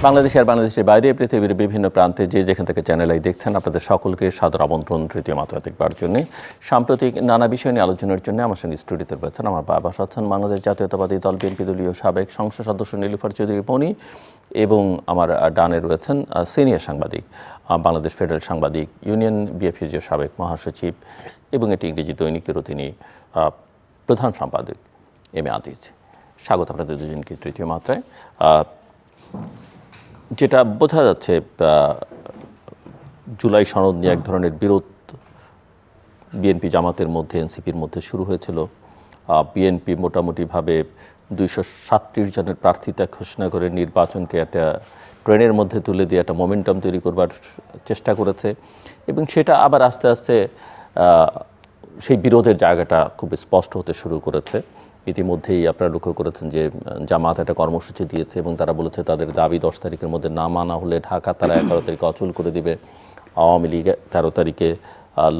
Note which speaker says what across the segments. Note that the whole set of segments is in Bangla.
Speaker 1: বাংলাদেশ আর বাংলাদেশের বাইরে পৃথিবীর বিভিন্ন প্রান্তে যে যেখান থেকে চ্যানেল আই দেখছেন আপনাদের সকলকে সাদর আমন্ত্রণ তৃতীয় মাত্রা দেখবার জন্য। সাম্প্রতিক নানা বিষয় নিয়ে আলোচনার জন্য আমার সঙ্গে স্টুডিওতে রয়েছেন আমার বাবা আছেন বাংলাদেশ জাতীয়তাবাদী দল বিএনপি দলীয় সাবেক সংসদ সদস্য নীলুফার চৌধুরী পনি এবং আমার ডানে রয়েছেন সিনিয়র সাংবাদিক বাংলাদেশ ফেডারেল সাংবাদিক ইউনিয়ন বিএফইউর সাবেক মহাসচিব এবং এটি ইংরেজি দৈনিকেরও তিনি প্রধান সম্পাদক এম এ আজিজ। স্বাগত আপনাদের দুজনকে তৃতীয় মাত্রায়। যেটা বোঝা যাচ্ছে জুলাই সনদ নিয়ে এক ধরনের বিরোধ বিএনপি জামাতের মধ্যে এনসিপির মধ্যে শুরু হয়েছিল। বিএনপি মোটামুটিভাবে 237 জনের প্রার্থিতা ঘোষণা করে নির্বাচনকে একটা ট্রেনের মধ্যে তুলে দিয়ে একটা মোমেন্টাম তৈরি করবার চেষ্টা করেছে এবং সেটা আবার আস্তে আস্তে সেই বিরোধের জায়গাটা খুব স্পষ্ট হতে শুরু করেছে। ইতিমধ্যেই আপনারা লক্ষ্য করেছেন যে জামাত একটা কর্মসূচি দিয়েছে এবং তারা বলেছে তাদের দাবি 10 তারিখের মধ্যে না মানা হলে ঢাকা তারা 11 তারিখে অচল করে দিবে। আওয়ামী লীগ 13 তারিখে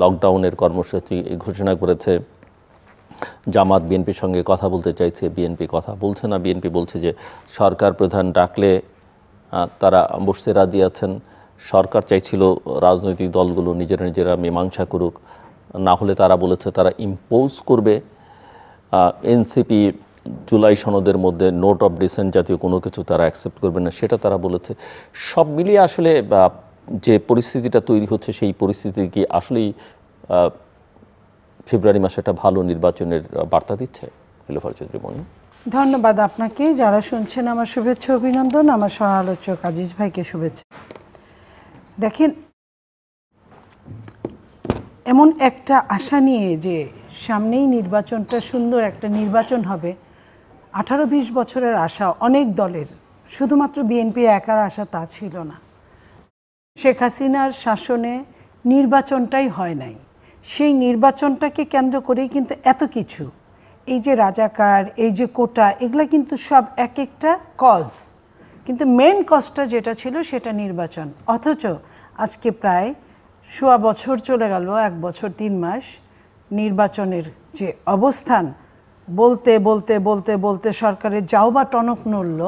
Speaker 1: লকডাউনের কর্মসূচি ঘোষণা করেছে। জামাত বিএনপির সঙ্গে কথা বলতে চাইছে, বিএনপি কথা বলছে না। বিএনপি বলছে যে সরকার প্রধান ডাকলে তারা বসতে রাজি আছেন। সরকার চাইছিল রাজনৈতিক দলগুলো নিজেরা মীমাংসা করুক, না হলে তারা বলেছে তারা ইম্পোজ করবে। এনসিপি জুলাই সনদের মধ্যে নোট অফ ডিসেন্ট জাতীয় কোনো কিছু তারা অ্যাকসেপ্ট করবে না, সেটা তারা বলেছে। সব মিলিয়ে আসলে যে পরিস্থিতিটা তৈরি হচ্ছে সেই পরিস্থিতি কি আসলেই ফেব্রুয়ারি মাসে একটা ভালো নির্বাচনের বার্তা দিচ্ছে? নীলুফার চৌধুরী মনি।
Speaker 2: ধন্যবাদ আপনাকে। যারা শুনছেন আমার শুভেচ্ছা অভিনন্দন, আমার সহ আলোচক আজিজ ভাইকে শুভেচ্ছা। দেখেন, এমন একটা আশা নিয়ে যে সামনেই নির্বাচনটা সুন্দর একটা নির্বাচন হবে, 18-20 বছরের আশা অনেক দলের, শুধুমাত্র বিএনপির একার আশা তা ছিল না। শেখ হাসিনার শাসনে নির্বাচনটাই হয় নাই, সেই নির্বাচনটাকে কেন্দ্র করেই কিন্তু এত কিছু, এই যে রাজাকার, এই যে কোটা, এগুলা কিন্তু সব এক একটা কজ, কিন্তু মেন কজটা যেটা ছিল সেটা নির্বাচন। অথচ আজকে প্রায় 1.25 বছর চলে গেল, 1 বছর 3 মাস নির্বাচনের যে অবস্থান, বলতে বলতে বলতে বলতে সরকারের যাও বা টনক নড়ল,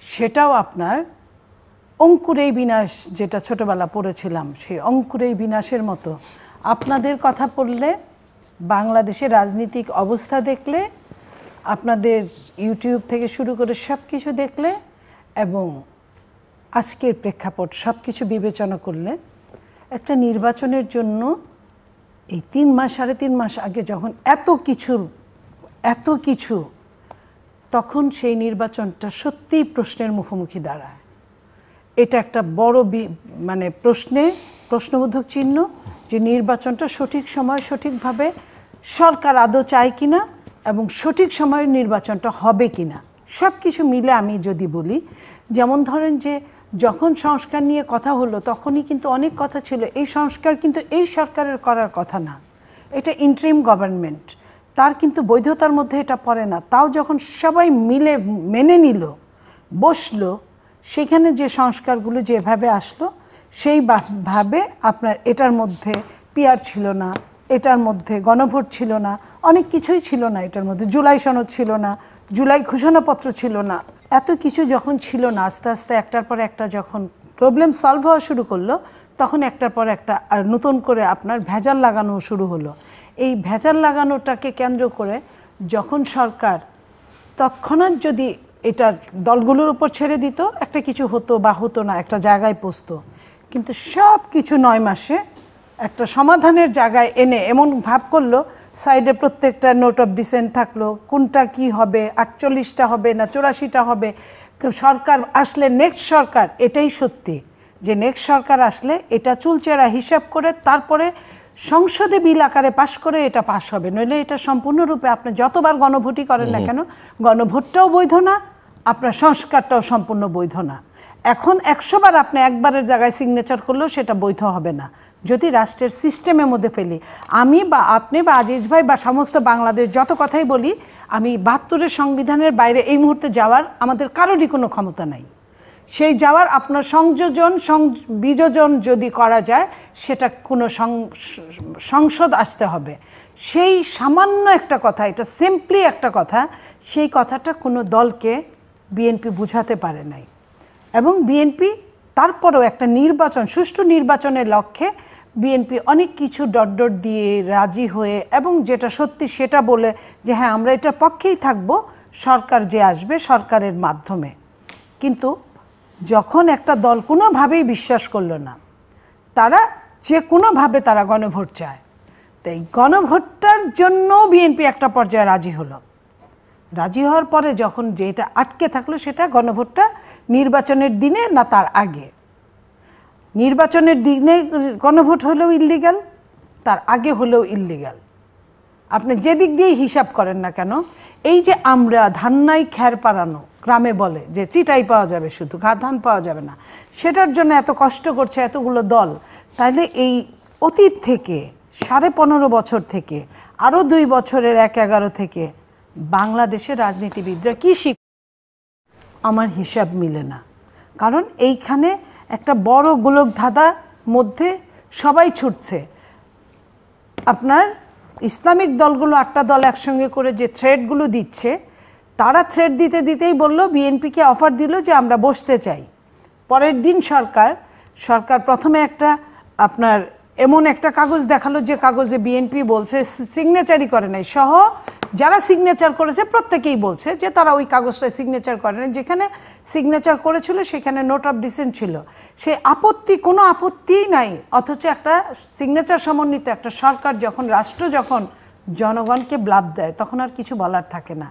Speaker 2: সেটাও আপনার অঙ্কুরেই বিনাশ, যেটা ছোটবেলা পড়েছিলাম সেই অঙ্কুরেই বিনাশের মতো। আপনাদের কথা পড়লে, বাংলাদেশের রাজনৈতিক অবস্থা দেখলে, আপনাদের ইউটিউব থেকে শুরু করে সব কিছু দেখলে এবং আজকের প্রেক্ষাপট সব কিছু বিবেচনা করলে, একটা নির্বাচনের জন্য এই 3 মাস 3.5 মাস আগে যখন এত কিছু, তখন সেই নির্বাচনটা সত্যিই প্রশ্নের মুখোমুখি দাঁড়ায়। এটা একটা বড় প্রশ্নবোধক চিহ্ন যে নির্বাচনটা সঠিক সময় সঠিকভাবে সরকার আদৌ চায় কিনা এবং সঠিক সময়ে নির্বাচনটা হবে কিনা, সব কিছু মিলে আমি যদি বলি, যেমন ধরেন যে যখন সংস্কার নিয়ে কথা হলো তখনই কিন্তু অনেক কথা ছিল, এই সংস্কার কিন্তু এই সরকারের করার কথা না, এটা ইন্টারিম গভর্নমেন্ট, তার কিন্তু বৈধতার মধ্যে এটা পড়ে না। তাও যখন সবাই মিলে মেনে নিল, বসলো, সেখানে যে সংস্কারগুলো যেভাবে আসলো সেইভাবে আপনার এটার মধ্যে পিআর ছিল না, এটার মধ্যে গণভোট ছিল না, অনেক কিছুই ছিল না, এটার মধ্যে জুলাই সনদ ছিল না, জুলাই ঘোষণাপত্র ছিল না, এত কিছু যখন ছিল না, আস্তে আস্তে একটার পর একটা যখন প্রবলেম সলভ হওয়া শুরু করলো, তখন একটার পর একটা আর নতুন করে আপনার ভেজাল লাগানো শুরু হলো। এই ভেজাল লাগানোটাকে কেন্দ্র করে যখন সরকার তৎক্ষণাৎ যদি এটা দলগুলোর উপর ছেড়ে দিত, একটা কিছু হতো বা হতো না, একটা জায়গায় পৌঁছতো, কিন্তু সব কিছু 9 মাসে একটা সমাধানের জায়গায় এনে এমন ভাব করলো, সাইডে প্রত্যেকটা নোট অফ ডিসেন্ট থাকলো, কোনটা কি হবে, 48টা হবে না 84টা হবে, সরকার আসলে নেক্সট সরকার, এটাই সত্যি যে নেক্সট সরকার আসলে এটা চুলচেরা হিসাব করে তারপরে সংসদে বিল আকারে পাশ করে এটা পাশ হবে, নইলে এটা সম্পূর্ণরূপে আপনি যতবার গণভোটই করেন না কেন, গণভোটটাও বৈধ না, আপনার সংস্কারটাও সম্পূর্ণ বৈধ না। এখন 100 বার আপনি একবারের জায়গায় সিগনেচার করলেও সেটা বৈধ হবে না যদি রাষ্ট্রের সিস্টেমের মধ্যে ফেলি। আমি বা আপনি বা আজিজ ভাই বা সমস্ত বাংলাদেশ যত কথাই বলি, আমি 72-এর সংবিধানের বাইরে এই মুহূর্তে যাওয়ার আমাদের কারোরই কোনো ক্ষমতা নাই। সেই যাওয়ার আপনার বিযোজন যদি করা যায়, সেটা কোনো সংসদ আসতে হবে। সেই সামান্য একটা কথা, এটা সিম্পলি একটা কথা, সেই কথাটা কোনো দলকে বিএনপি বুঝাতে পারে নাই। এবং বিএনপি তারপরেও একটা নির্বাচন, সুষ্ঠু নির্বাচনের লক্ষ্যে বিএনপি অনেক কিছু ডট দিয়ে রাজি হয়ে এবং যেটা সত্যি সেটা বলে যে হ্যাঁ আমরা এটার পক্ষেই থাকব সরকার যে আসবে সরকারের মাধ্যমে। কিন্তু যখন একটা দল কোনোভাবেই বিশ্বাস করলো না, তারা যে কোনোভাবে তারা গণভোট চায়, তাই গণভোটটার জন্য বিএনপি একটা পর্যায়ে রাজি হলো। রাজি হওয়ার পরে যখন যেটা আটকে থাকলো সেটা গণভোটটা নির্বাচনের দিনে না তার আগে। নির্বাচনের দিনে গণভোট হলেও ইল্লিগাল, তার আগে হলেও ইল্লিগাল। আপনি যে দিক দিয়েই হিসাব করেন না কেন, এই যে আমরা ধান নাই খ্যার পাড়ানো গ্রামে বলে যে চিটাই পাওয়া যাবে শুধু ধান পাওয়া যাবে না, সেটার জন্য এত কষ্ট করছে এতগুলো দল, তাহলে এই অতীত থেকে 15.5 বছর থেকে আরও 2 বছরের 1-11 থেকে বাংলাদেশের রাজনীতিবিদরা কি আমার হিসাব মিলে না। কারণ এইখানে একটা বড় গোলক ধাঁধার মধ্যে সবাই ছুটছে। আপনার ইসলামিক দলগুলো 8টা দল একসঙ্গে করে যে থ্রেডগুলো দিচ্ছে, তারা থ্রেড দিতে দিতেই বলল, বিএনপিকে অফার দিল যে আমরা বসতে চাই। পরের দিন সরকার প্রথমে একটা আপনার এমন একটা কাগজ দেখালো যে কাগজে বিএনপি বলছে সিগনেচারই করে নাই, সহ যারা সিগনেচার করেছে প্রত্যেকেই বলছে যে তারা ওই কাগজটায় সিগনেচার করে নাই। যেখানে সিগনেচার করেছিল সেখানে নোট অফ ডিসেন্ট ছিল। সে কোনো আপত্তিই নাই। অথচ একটা সিগনেচার সমন্বিত একটা সরকার যখন, রাষ্ট্র যখন জনগণকে ব্লাব দেয়, তখন আর কিছু বলার থাকে না।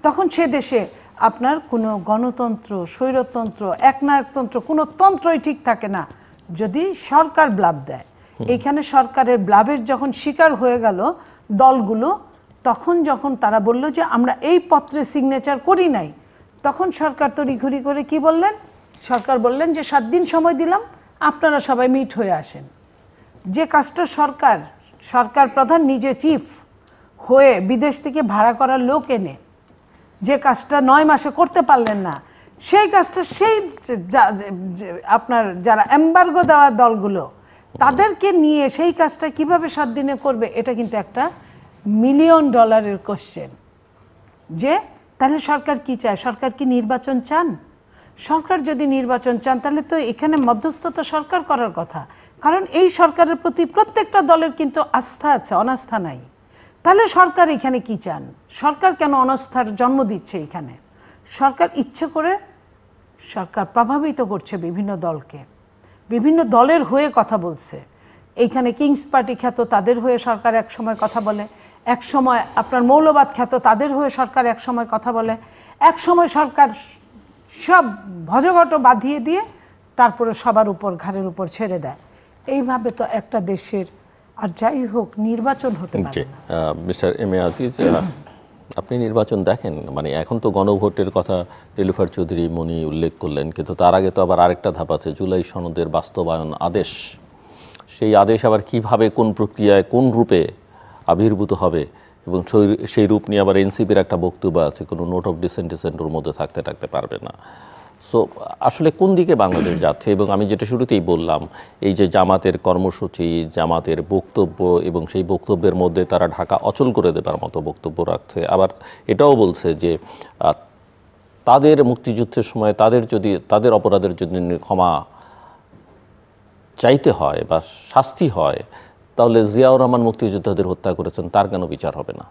Speaker 2: তখন সে দেশে আপনার কোনো গণতন্ত্র, স্বৈরতন্ত্র, একনায়কতন্ত্র, কোনো তন্ত্রই ঠিক থাকে না যদি সরকার ব্লাব দেয়। এইখানে সরকারের ব্লাবের যখন শিকার হয়ে গেল দলগুলো, তখন যখন তারা বলল যে আমরা এই পত্রে সিগনেচার করি নাই, তখন সরকার তড়িঘড়ি করে কি বললেন, সরকার বললেন যে 7 দিন সময় দিলাম, আপনারা সবাই মিট হয়ে আসেন। যে কাজটা সরকার প্রধান নিজে চিফ হয়ে বিদেশ থেকে ভাড়া করা লোক এনে যে কাজটা 9 মাসে করতে পারলেন না, সেই কাজটা আপনার যারা এমবার্গো দেওয়া দলগুলো তাদেরকে নিয়ে সেই কাজটা কিভাবে 7 দিনে করবে, এটা কিন্তু একটা $1 মিলিয়ন কোশ্চেন। যে তাহলে সরকার কি চায়? সরকার কি নির্বাচন চান? সরকার যদি নির্বাচন চান তাহলে তো এখানে মধ্যস্থতা সরকার করার কথা। কারণ এই সরকারের প্রতি প্রত্যেকটা দলের কিন্তু আস্থা আছে, অনাস্থা নাই। তাহলে সরকার এখানে কি চান? সরকার কেন অনাস্থার জন্ম দিচ্ছে? এখানে সরকার ইচ্ছে করে সরকার প্রভাবিত করছে বিভিন্ন দলকে, বিভিন্ন দলের হয়ে কথা বলছে। এইখানে কিংস পার্টি খ্যাত, তাদের হয়ে সরকার এক সময় কথা বলে, এক সময় আপনার মৌলবাদ খ্যাত, তাদের হয়ে সরকার এক সময় কথা বলে, এক সময় সরকার সব ভজঘট বাঁধিয়ে দিয়ে তারপরে সবার উপর, ঘাড়ের উপর ছেড়ে দেয়। এইভাবে তো একটা দেশের আর যাই হোক নির্বাচন হতে পারে না।
Speaker 1: মিস্টার এম এ আজিজ, আপনি নির্বাচন দেখেন, মানে এখন তো গণভোটের কথা নীলুফার চৌধুরী মনি উল্লেখ করলেন, কিন্তু তার আগে তো আবার আরেকটা ধাপ আছে, জুলাই সনদের বাস্তবায়ন আদেশ। সেই আদেশ আবার কিভাবে, কোন প্রক্রিয়ায়, কোন রূপে আবির্ভূত হবে, এবং সেই রূপ নিয়ে আবার এনসিপির একটা বক্তব্য আছে, কোনো নোট অফ ডিসেন্টের মধ্যে থাকতে পারবে না। সো আসলে কোন দিকে বাংলাদেশ যাচ্ছে? এবং আমি যেটা শুরুতেই বললাম, এই যে জামাতের কর্মসূচি, জামাতের বক্তব্য, এবং সেই বক্তব্যের মধ্যে তারা ঢাকা অচল করে দেবার মতো বক্তব্য রাখছে, আবার এটাও বলছে যে তাদের মুক্তিযুদ্ধের সময় তাদের অপরাধের জন্য ক্ষমা চাইতে হয় বা শাস্তি হয়, তাহলে জিয়াউর রহমান মুক্তিযোদ্ধাদের হত্যা করেছেন, তার কেন বিচার হবে না?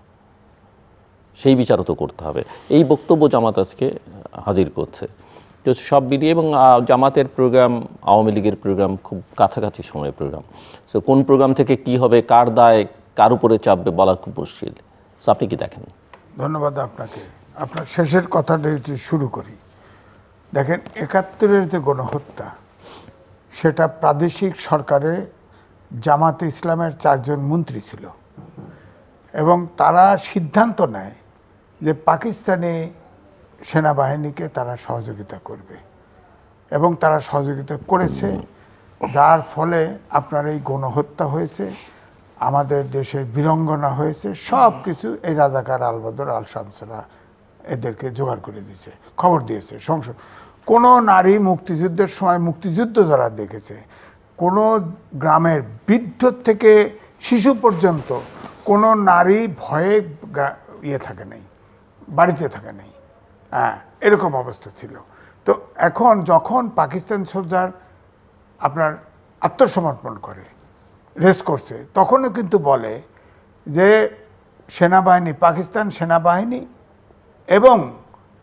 Speaker 1: সেই বিচারও তো করতে হবে। এই বক্তব্য জামাত আজকে হাজির করছে। তো সব মিলিয়ে, এবং জামাতের প্রোগ্রাম, আওয়ামী লীগের প্রোগ্রাম খুব কাছাকাছি সময়ের প্রোগ্রাম। সো কোন প্রোগ্রাম থেকে কি হবে, কার দায় কার উপরে চাপবে, বলা খুব মুশকিল। সো আপনি কি দেখেন?
Speaker 3: ধন্যবাদ আপনাকে। আপনার শেষের কথাটা শুরু করি। দেখেন, 71-এর যে গণহত্যা, সেটা প্রাদেশিক সরকারে জামাতে ইসলামের 4 জন মন্ত্রী ছিল, এবং তারা সিদ্ধান্ত নেয় যে পাকিস্তানি সেনাবাহিনীকে তারা সহযোগিতা করবে, এবং তারা সহযোগিতা করেছে, যার ফলে আপনার এই গণহত্যা হয়েছে, আমাদের দেশের বীরাঙ্গনা হয়েছে, সব কিছু এই রাজাকার আলবদর আল শামসরা এদেরকে জোগাড় করে দিয়েছে, খবর দিয়েছে। কোনো নারী মুক্তিযুদ্ধের সময়, মুক্তিযুদ্ধ যারা দেখেছে, কোনো গ্রামের বৃদ্ধ থেকে শিশু পর্যন্ত কোনো নারী ভয়ে থাকে নাই, বাড়িতে থাকে নাই, এরকম অবস্থা ছিল। তো তো এখন যখন পাকিস্তান সোলজার আপনার আত্মসমর্পণ করে, রেস করছে, তখনও কিন্তু বলে যে সেনাবাহিনী, পাকিস্তান সেনাবাহিনী এবং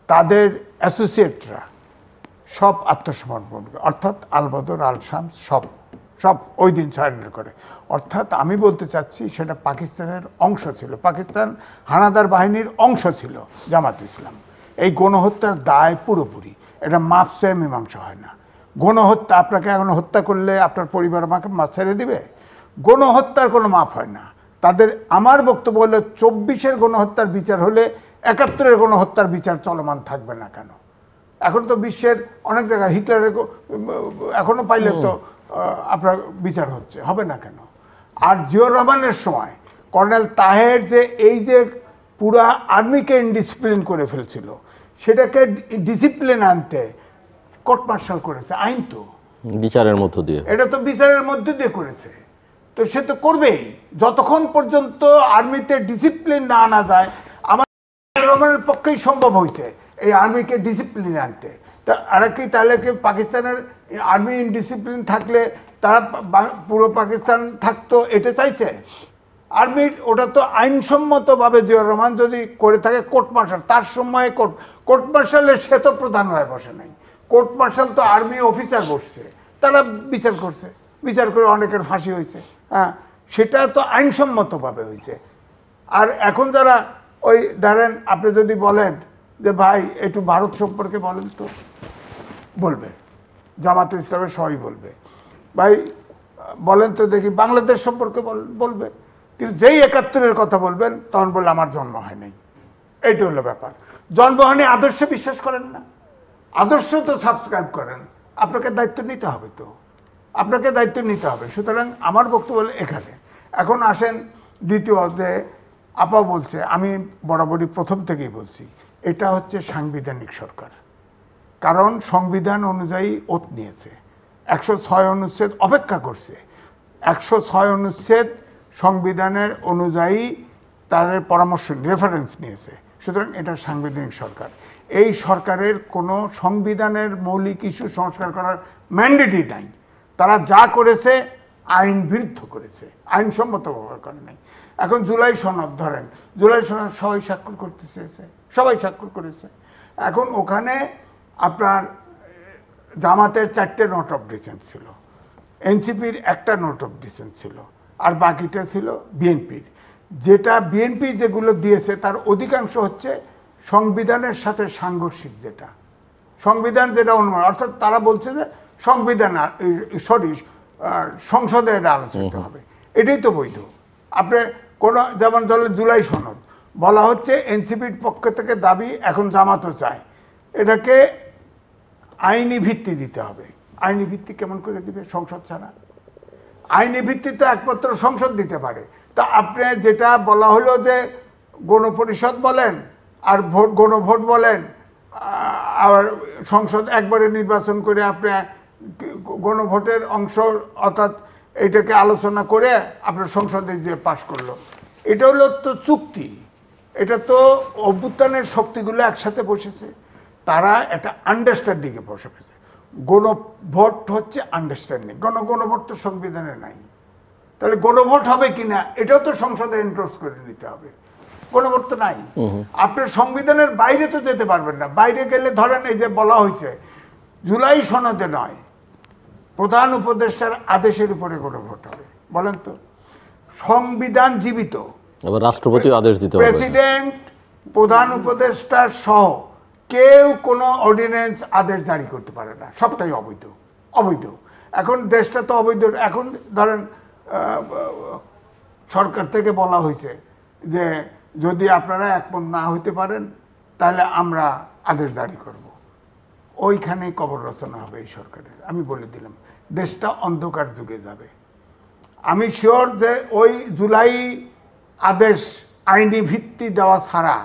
Speaker 3: তাদের অ্যাসোসিয়েটরা সব আত্মসমর্পণ করে, অর্থাৎ আল-বদর, আল-শামস সব ওই দিন সারেন্ডার করে। অর্থাৎ আমি বলতে চাচ্ছি সেটা পাকিস্তানের অংশ ছিল, পাকিস্তান হানাদার বাহিনীর অংশ ছিল জামাত ইসলাম। এই গণহত্যার দায় পুরোপুরি, এটা মাপ চেয়ে মীমাংসা হয় না। গণহত্যা, আপনাকে এখন হত্যা করলে আপনার পরিবার আমাকে ছেড়ে দিবে? গণহত্যার কোনো মাপ হয় না তাদের। আমার বক্তব্য হলো 24-এর গণহত্যার বিচার হলে 71-এর গণহত্যার বিচার চলমান থাকবে না কেন? এখন তো বিশ্বের অনেক জায়গায় হিটলারের এখনো পাইলে তো আপনার বিচার হচ্ছে, হবে না কেন? আর জিয়াউর রহমানের সময় কর্নেল তাহের যে এই যে পুরা আর্মিকে ইনডিসিপ্লিন করে ফেলছিল, সেটাকে ডিসিপ্লিন আনতে কোর্ট মার্শাল করেছে, আইন তো
Speaker 1: বিচারের মধ্য দিয়ে,
Speaker 3: এটা তো বিচারের মধ্য দিয়ে করেছে। তো সে তো করবেই যতক্ষণ পর্যন্ত আর্মিতে ডিসিপ্লিন না আনা যায়। আমার রহমানের পক্ষেই সম্ভব হয়েছে এই আর্মিকে ডিসিপ্লিন আনতে। তা আর কি তাহলে কি পাকিস্তানের আর্মি ইনডিসিপ্লিন থাকলে তারা পুরো পাকিস্তান থাকতো, এটা চাইছে? আর্মির ওটা তো আইনসম্মতভাবে জিয়াউর রহমান যদি করে থাকে কোর্ট মার্শাল, তার সময় কোর্ট মার্শালের সে তো প্রধান হয়ে বসে নাই, কোর্ট মার্শাল তো আর্মি অফিসার বসছে, তারা বিচার করছে, বিচার করে অনেকের ফাঁসি হয়েছে। হ্যাঁ, সেটা তো আইনসম্মতভাবে হয়েছে। আর এখন যারা ওই ধরেন আপনি যদি বলেন যে ভাই একটু ভারত সম্পর্কে বলেন, তো বলবে জামাতে ইসলামের সবাই বলবে, ভাই বলেন তো দেখি বাংলাদেশ সম্পর্কে বলবে। কিন্তু যেই 71-এর কথা বলবেন তখন বললে আমার জন্ম হয় নাই। এইটা হলো ব্যাপার। জন্মহানি আদর্শে বিশ্বাস করেন না, আদর্শ তো সাবস্ক্রাইব করেন, আপনাকে দায়িত্ব নিতে হবে, তো আপনাকে দায়িত্ব নিতে হবে। সুতরাং আমার বক্তব্য হলো এখানে। এখন আসেন দ্বিতীয় যে আপা বলছে, আমি বরাবরই প্রথম থেকেই বলছি এটা হচ্ছে সাংবিধানিক সরকার, কারণ সংবিধান অনুযায়ী ওত নিয়েছে, 106 অনুচ্ছেদ অপেক্ষা করছে, 106 অনুচ্ছেদ সংবিধানের অনুযায়ী তাদের পরামর্শ রেফারেন্স নিয়েছে। সুতরাং এটা সাংবিধানিক সরকার। এই সরকারের কোনো সংবিধানের মৌলিক ইস্যু সংস্কার করার ম্যান্ডেটই নাই। তারা যা করেছে আইন বিরুদ্ধ করেছে, আইনসম্মত ব্যবহার করে নাই। এখন জুলাই সনদ ধরেন, জুলাই সনদ সবাই স্বাক্ষর করতে চেয়েছে, সবাই স্বাক্ষর করেছে। এখন ওখানে আপনার জামাতের 4টে নোট অফ ডিসেন্ট ছিল, এনসিপির 1টা নোট অফ ডিসেন্ট ছিল, আর বাকিটা ছিল বিএনপির। যেটা বিএনপি যেগুলো দিয়েছে তার অধিকাংশ হচ্ছে সংবিধানের সাথে সাংঘর্ষিক, যেটা সংবিধান যেটা অনুমান, অর্থাৎ তারা বলছে যে সংবিধান সংসদে এটা আলোচিত হবে, এটাই তো বৈধ। আপনি কোনো যেমন ধরলেন জুলাই সনদ বলা হচ্ছে এনসিপির পক্ষ থেকে দাবি, এখন জামাতও চায় এটাকে আইনি ভিত্তি দিতে হবে। আইনি ভিত্তি কেমন করে দিবে? সংসদ ছাড়া। আইনি ভিত্তি তো একমাত্র সংসদ দিতে পারে। তা আপনি যেটা বলা হলো যে গণপরিষদ বলেন আর গণভোট বলেন, আর সংসদ একবারে নির্বাচন করে আপনি গণভোটের অংশ, অর্থাৎ এটাকে আলোচনা করে আপনার সংসদে যে পাশ করলো, এটা হলো তো চুক্তি। এটা তো অভ্যুত্থানের শক্তিগুলো একসাথে বসেছে, তারা একটা আন্ডারস্ট্যান্ডিংয়ে বসে গেছে। গণভোট হচ্ছে আন্ডারস্ট্যান্ডিং, গণভোট তো সংবিধানে নাই। তাহলে গণভোট হবে কিনা এটাও তো সংসদে এন্ডোর্স করে নিতে হবে, গণভোট তো নাই। আপনার সংবিধানের বাইরে তো যেতে পারবেন না। বাইরে গেলে ধরেন এই যে বলা হয়েছে জুলাই সনদে নয়, প্রধান উপদেষ্টার আদেশের উপরে গণভোট হবে। বলেন তো, সংবিধান জীবিত,
Speaker 1: রাষ্ট্রপতি আদেশ দিতে হবে,
Speaker 3: প্রেসিডেন্ট, প্রধান উপদেষ্টা সহ কেউ কোনো অর্ডিন্যান্স আদেশ জারি করতে পারে না, সবটাই অবৈধ। অবৈধ। এখন দেশটা তো অবৈধ। এখন ধরেন সরকার থেকে বলা হয়েছে যে যদি আপনারা একমত না হইতে পারেন তাহলে আমরা আদেশ জারি করব। ওইখানেই কবর রচনা হবে এই সরকারের। আমি বলে দিলাম, দেশটা অন্ধকার যুগে যাবে। আমি শিওর যে ওই জুলাই আদেশ আইনি ভিত্তি দেওয়া ছাড়া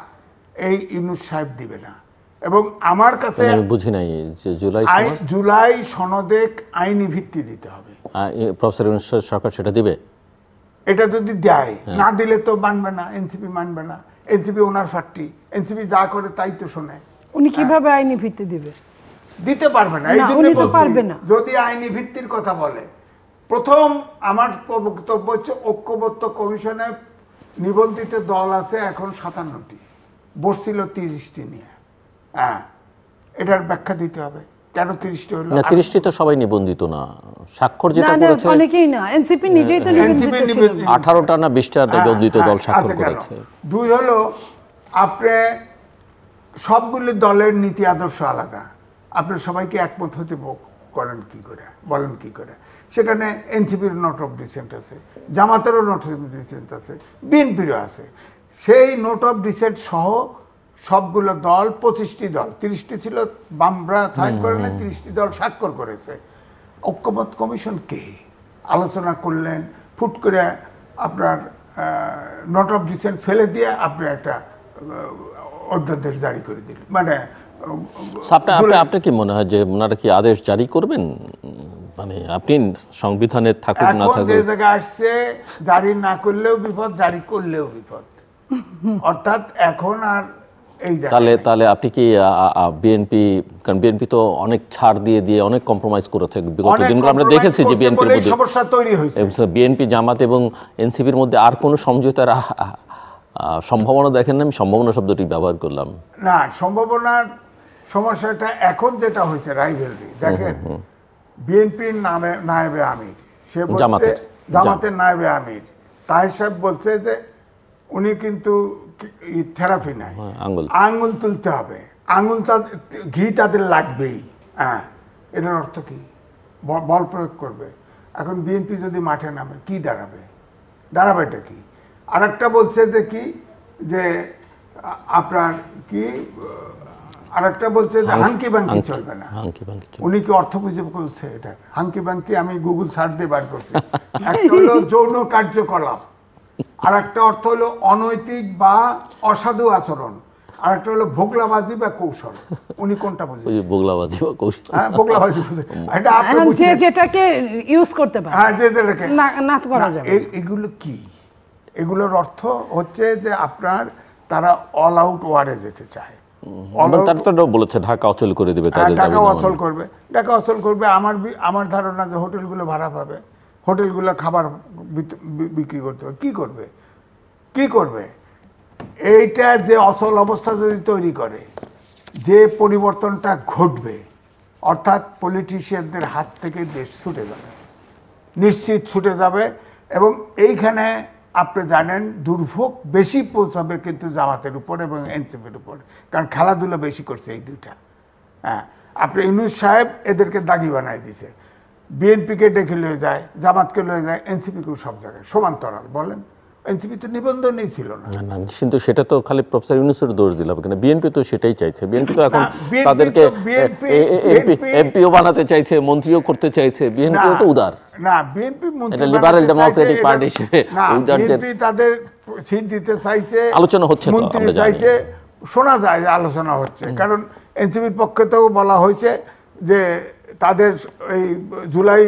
Speaker 3: এই ইউনূস সাহেব দিবে না। এবং আমার কাছে
Speaker 1: বুঝি নাই যে
Speaker 3: জুলাই সনদে আইনি ভিত্তি দিতে হবে।
Speaker 1: প্রফেসর ইউনূস সরকার সেটা দিবে?
Speaker 3: এটা যদি দেয়, না দিলে তো মানবে না, এনসিপি মানবে না। এনসিপি ওনার পার্টি, এনসিপি যা করে তাই তো শোনে।
Speaker 2: উনি কিভাবে আইনি ভিত্তি দিবে?
Speaker 3: দিতে পারবে না। এই
Speaker 2: না,
Speaker 3: জন্য
Speaker 2: উনি তো
Speaker 3: বলছি,
Speaker 2: পারবে না।
Speaker 3: যদি আইনি ভিত্তির কথা বলে, প্রথম আমার বক্তব্য হচ্ছে ঐক্যবদ্ধ কমিশনে নিবন্ধিত দল আছে এখন 57টি, বসছিল 30টি নিয়ে। হ্যাঁ, এটার ব্যাখ্যা দিতে হবে কেন 30টি হলো।
Speaker 1: না, 30টি তো সবাই নিবন্ধিত না, স্বাক্ষর যেটা
Speaker 2: না, না,
Speaker 1: করেছে
Speaker 2: অনেকেই না, এনসিপি নিজেই তো নিবন্ধিত ছিল না।
Speaker 1: 18টা না 20টা নিবন্ধিত দল স্বাক্ষর
Speaker 3: আছে কেন?
Speaker 1: করেছে।
Speaker 3: 2 হলো আপনি সবগুলো দলের নীতি আদর্শ আলাদা, আপনি সবাইকে একমত হতে করেন কি করে, বলেন কি করে? সেখানে এনসিপির নোট অফ ডিসেন্ট আছে, জামাতেরও নোট অফ ডিসেন্ট আছে, বিএনপিরও আছে। সেই নোট অফ ডিসেন্ট সহ সবগুলো দল, 25টি দল, 30টি ছিল বামরা সাইন করে না, 30টি দল স্বাক্ষর করেছে। ঐক্যমত কমিশন কে আলোচনা করলেন, ফুট করে আপনার নোট অফ ডিসেন্ট ফেলে দিয়ে আপনি একটা অধ্যাদেশ জারি করে দিলেন। মানে
Speaker 1: আপনার কি মনে হয় যে ওনারা কি আদেশ জারি করবেন? মানে আপনি সংবিধানে থাকুক না
Speaker 3: এখন
Speaker 1: থাকুক,
Speaker 3: যে জায়গায় আসছে, জারি না করলেও বিপদ, জারি করলেও বিপদ। অর্থাৎ এখন আর এই
Speaker 1: তাহলে আপনি কি বিএনপি, কারণ বিএনপি তো অনেক ছাড় দিয়ে অনেক কম্প্রোমাইজ করেছে বিগত দিনগুলো আমরা দেখেছি যে বিএনপির মধ্যে
Speaker 3: সমস্যা তৈরি হয়েছে।
Speaker 1: বিএনপি, জামাত এবং এনসিপির মধ্যে আর কোনো সমঝোতার সম্ভাবনা দেখেন না? আমি সম্ভাবনা শব্দটি ব্যবহার করলাম
Speaker 3: না, সম্ভাবনার সমস্যাটা এখন যেটা হয়েছে রাইভেলরি। দেখেন, বিএনপির নায়েবে আমির, সে বলছে জামাতের নায়েবে আমির তাহের সাহেব বলছে যে উনি কিন্তু থেরাপি নাই, আঙুল তুলতে হবে, আঙুল ঘি তাদের লাগবেই। হ্যাঁ, এটার অর্থ কি? বল প্রয়োগ করবে। এখন বিএনপি যদি মাঠে নামে কি দাঁড়াবেটা কি? আরেকটা বলছে যে কি, যে আপনার কি, আরেকটা বলছে যে হাঙ্কি বাঙ্কি চলবে না। উনি কি অর্থ বুঝে বলছে এটা? হাঙ্কি বাঙ্কি আমি গুগল সার্চ দিয়ে বার করছি। একটা হলো যৌন কার্যকলাপ, আর একটা অর্থ হলো অনৈতিক বা অসাধু আচরণ, আর একটা হলো ভোগলাবাজি বা কৌশল। উনি কোনটা বুঝে?
Speaker 1: ভোগলাবাজি বা কৌশল।
Speaker 3: হ্যাঁ, ভোগলাবাজি বুঝে। এটা আপনি
Speaker 2: যে যেটাকে ইউজ করতে পারে,
Speaker 3: হ্যাঁ, যে যেটাকে
Speaker 2: না করা যাবে।
Speaker 3: এগুলো কি? এগুলোর অর্থ হচ্ছে যে আপনার তারা অল আউট ওয়ারে যেতে চায়।
Speaker 1: বলেছে ঢাকা অচল করে দেবে,
Speaker 3: ঢাকা অচল করবে, ঢাকা অচল করবে। আমার ধারণা যে হোটেলগুলো ভাড়া পাবে, হোটেলগুলো খাবার বিক্রি করতে হবে। কি করবে? এইটা যে অচল অবস্থা যদি তৈরি করে, যে পরিবর্তনটা ঘটবে, অর্থাৎ পলিটিশিয়ানদের হাত থেকে দেশ ছুটে যাবে, নিশ্চিত ছুটে যাবে। এবং এইখানে আপনি জানেন দুর্ভোগ বেশি পৌঁছাবে কিন্তু জামাতের উপর এবং এনসিপির উপর, কারণ খেলাধুলা বেশি করছে এই দুইটা। হ্যাঁ, আপনি ইউনূস সাহেব এদেরকে দাগি বানাই দিছে, বিএনপিকে ডেকে লয়ে যায়, জামাতকে লয়ে যায়, এনসিপিকেও সব জায়গায় সমান্তরাল। বলেন, এনসিপি তো নিবন্ধনই ছিল না।
Speaker 1: কিন্তু সেটা তো খালি প্রফেসর ইউনূসের দোষ দিলাম, কেন বিএনপি তো সেটাই চাইছে। বিএনপি তো এখন তাদেরকে এমপিও বানাতে চাইছে, মন্ত্রীও করতে চাইছে। বিএনপিও তো উদার
Speaker 3: না, বিএনপি মন্ত্রী
Speaker 1: লিবারেল ডেমোক্রেটিক পার্টি হিসেবে
Speaker 3: বিএনপি তাদের সিট দিতে চাইছে,
Speaker 1: আলোচনা হচ্ছে,
Speaker 3: মন্ত্রী চাইছে, শোনা যায় যে আলোচনা হচ্ছে। কারণ এনসিপির পক্ষে তো বলা হয়েছে যে তাদের এই জুলাই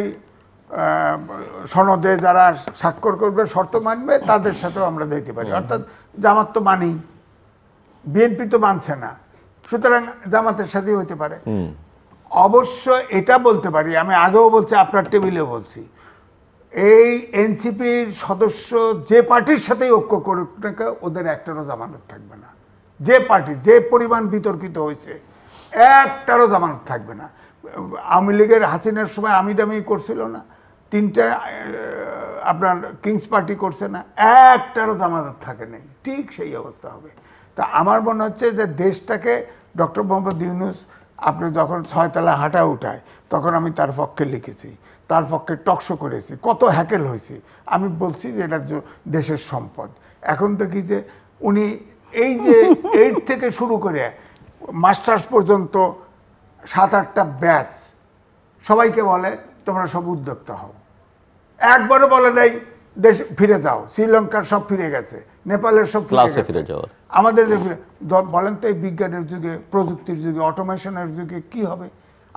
Speaker 3: সনদে যারা স্বাক্ষর করবে, শর্ত মানবে, তাদের সাথেও আমরা যেতে পারি। অর্থাৎ জামাত তো মানি, বিএনপি তো মানছে না, সুতরাং জামাতের সাথেই হইতে পারে। অবশ্য এটা বলতে পারি, আমি আগেও বলছি, আপনার টেবিলেও বলছি, এই এনসিপির সদস্য যে পার্টির সাথেই ঐক্য করুক না, ওদের একটারও জামানত থাকবে না। যে পার্টি যে পরিমাণ বিতর্কিত হয়েছে, একটারও জামানত থাকবে না। আওয়ামী লীগের হাসিনার সময় আমিডামি করছিল না, 3টা আপনার কিংস পার্টি করছে না, একটারও জামানত থাকে নেই। ঠিক সেই অবস্থা হবে। তা আমার মনে হচ্ছে যে দেশটাকে ডক্টর মোহাম্মদ ইউনূস, আপনি যখন 6 তলা হাঁটা উঠায়, তখন আমি তার পক্ষে লিখেছি, তার পক্ষে টকশো করেছি, কত হ্যাকেল হয়েছি। আমি বলছি যে এটা দেশের সম্পদ। এখন তো কি যে উনি এই যে 8 থেকে শুরু করে মাস্টার্স পর্যন্ত 7-8টা ব্যাচ, সবাইকে বলে তোমরা সব উদ্যোক্তা হও। একবারও বলে নাই দেশ ফিরে যাও, শ্রীলঙ্কার সব ফিরে গেছে, নেপালের সব ফিরে গেছে। আমাদের বলেন তো, এই বিজ্ঞানের যুগে, প্রযুক্তির যুগে, অটোমেশনের যুগে কি হবে?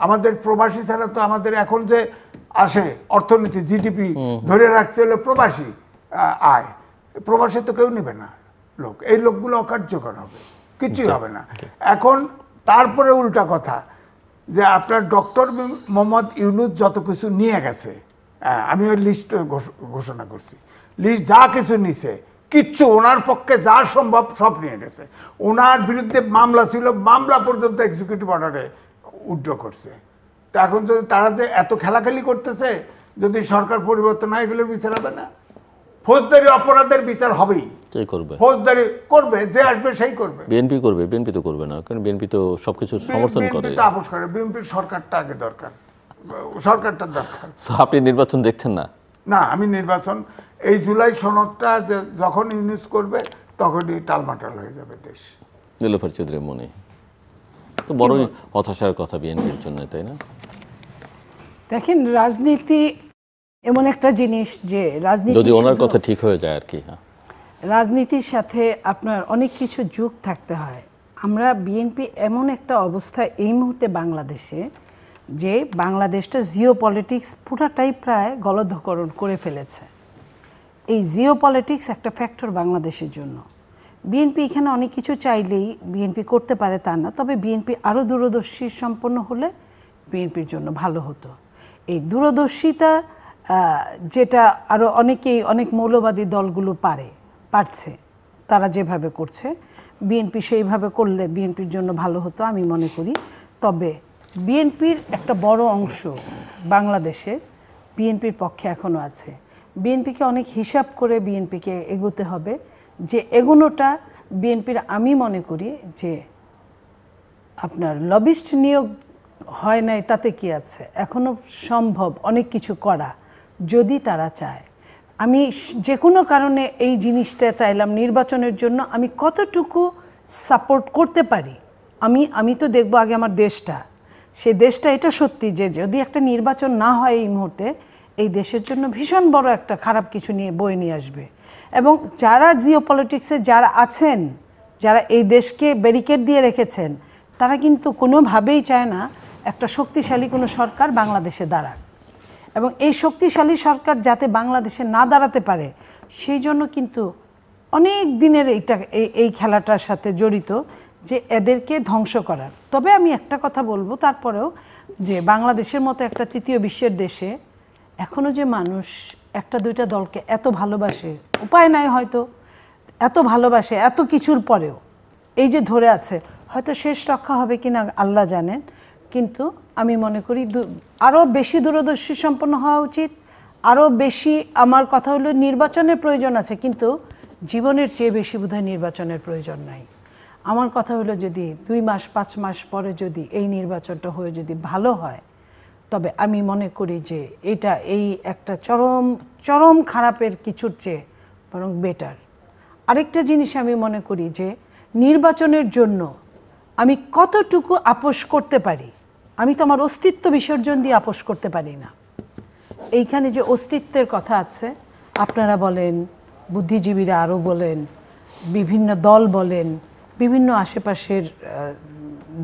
Speaker 3: আমাদের প্রবাসী ছাড়া তো আমাদের এখন যে আসে অর্থনীতি, জিডিপি ধরে রাখছে হলো প্রবাসী আয়। প্রবাসী তো কেউ নেবে না লোক, এই লোকগুলো অকার্যকর হবে, কিছুই হবে না। এখন তারপরে উল্টা কথা, যে আপনার ডক্টর মোহাম্মদ ইউনূস যত কিছু নিয়ে গেছে, আমি ওই লিস্ট ঘোষণা করছি, লিস্ট যা কিছু নিছে কিচ্ছু ওনার পক্ষে যা সম্ভব সব নিয়ে গেছে। ওনার বিরুদ্ধে মামলা ছিল, মামলা পর্যন্ত এক্সিকিউটিভ অর্ডারে উইথড্র করছে। তা এখন যদি তারা যে এত খেলাখেলি করতেছে, যদি সরকার পরিবর্তন হয় এগুলোর বিচার হবে না? ফৌজদারি অপরাধের বিচার হবেই।
Speaker 1: কে করবে?
Speaker 3: ফৌজদারি করবে, যে আসবে সেই করবে।
Speaker 1: বিএনপি করবে? বিএনপি তো করবে না, কারণ বিএনপি তো সবকিছু সমর্থন করে।
Speaker 3: বিএনপি তো আপোষ করে, বিএনপির সরকারটা আগে দরকার, সরকারটা দরকার।
Speaker 1: আপনি নির্বাচন দেখছেন না?
Speaker 3: না, আমি নির্বাচন এই জুলাই সনদটা যে যখন ইউনিস করবে তখনই টালমাটাল হয়ে যাবে দেশ।
Speaker 1: নীলোফার চৌধুরী মনে তো বড়ই হতাশার কথা বিএনপির জন্য, তাই না?
Speaker 2: দেখেন, রাজনীতি এমন একটা জিনিস যে রাজনীতি,
Speaker 1: যদি ওনার কথা ঠিক হয়ে যায় আর কি। হ্যাঁ,
Speaker 2: রাজনীতির সাথে আপনার অনেক কিছু যোগ থাকতে হয়। আমরা বিএনপি এমন একটা অবস্থায় এই মুহূর্তে বাংলাদেশে, যে বাংলাদেশটা জিও পলিটিক্স পুরাটাই প্রায় গলদকরণ করে ফেলেছে। এই জিও পলিটিক্স একটা ফ্যাক্টর বাংলাদেশের জন্য। বিএনপি এখানে অনেক কিছু চাইলেই বিএনপি করতে পারে তা না, তবে বিএনপি আরও দূরদর্শী সম্পন্ন হলে বিএনপির জন্য ভালো হতো। এই দূরদর্শিতা যেটা আরও অনেকেই, অনেক মৌলবাদী দলগুলো পারছে, তারা যেভাবে করছে, বিএনপি সেইভাবে করলে বিএনপির জন্য ভালো হতো আমি মনে করি। তবে বিএনপির একটা বড় অংশ বাংলাদেশে বিএনপির পক্ষে এখনও আছে। বিএনপিকে অনেক হিসাব করে বিএনপিকে এগোতে হবে, যে এগোনোটা বিএনপির, আমি মনে করি যে আপনার লবিস্ট নিয়োগ হয় নাই তাতে কি আছে, এখনও সম্ভব অনেক কিছু করা যদি তারা চায়। আমি যে কোনো কারণে এই জিনিসটা চাইলাম নির্বাচনের জন্য, আমি কতটুকু সাপোর্ট করতে পারি। আমি তো দেখব আগে আমার দেশটা, সেই দেশটা, এটা সত্যি যে যদি একটা নির্বাচন না হয় এই মুহূর্তে, এই দেশের জন্য ভীষণ বড় একটা খারাপ কিছু বয়ে নিয়ে আসবে। এবং যারা জিও পলিটিক্সে যারা আছেন, যারা এই দেশকে ব্যারিকেড দিয়ে রেখেছেন, তারা কিন্তু কোনোভাবেই চায় না একটা শক্তিশালী কোনো সরকার বাংলাদেশে দাঁড়াক। এবং এই শক্তিশালী সরকার যাতে বাংলাদেশে না দাঁড়াতে পারে, সেই জন্য কিন্তু অনেক দিনের এই খেলাটার সাথে জড়িত, যে এদেরকে ধ্বংস করার। তবে আমি একটা কথা বলবো তারপরেও, যে বাংলাদেশের মতো একটা তৃতীয় বিশ্বের দেশে এখনও যে মানুষ একটা দুইটা দলকে এত ভালোবাসে, উপায় নাই হয়তো, এত ভালোবাসে এত কিছুর পরেও এই যে ধরে আছে, হয়তো শেষ রক্ষা হবে কিনা আল্লাহ জানেন। কিন্তু আমি মনে করি আরও বেশি দূরদর্শী সম্পন্ন হওয়া উচিত, আরও বেশি। আমার কথা হলো নির্বাচনের প্রয়োজন আছে, কিন্তু জীবনের চেয়ে বেশি বোধহয় নির্বাচনের প্রয়োজন নাই। আমার কথা হলো যদি 2 মাস 5 মাস পরে যদি এই নির্বাচনটা হয়ে যদি ভালো হয়, তবে আমি মনে করি যে এটা এই একটা চরম খারাপের কিছুর চেয়ে বরং বেটার। আরেকটা জিনিস আমি মনে করি যে নির্বাচনের জন্য আমি কতটুকু আপোষ করতে পারি। আমি তো আমার অস্তিত্ব বিসর্জন দিয়ে আপোষ করতে পারি না। এইখানে যে অস্তিত্বের কথা আছে, আপনারা বলেন, বুদ্ধিজীবীরা আরও বলেন, বিভিন্ন দল বলেন, বিভিন্ন আশেপাশের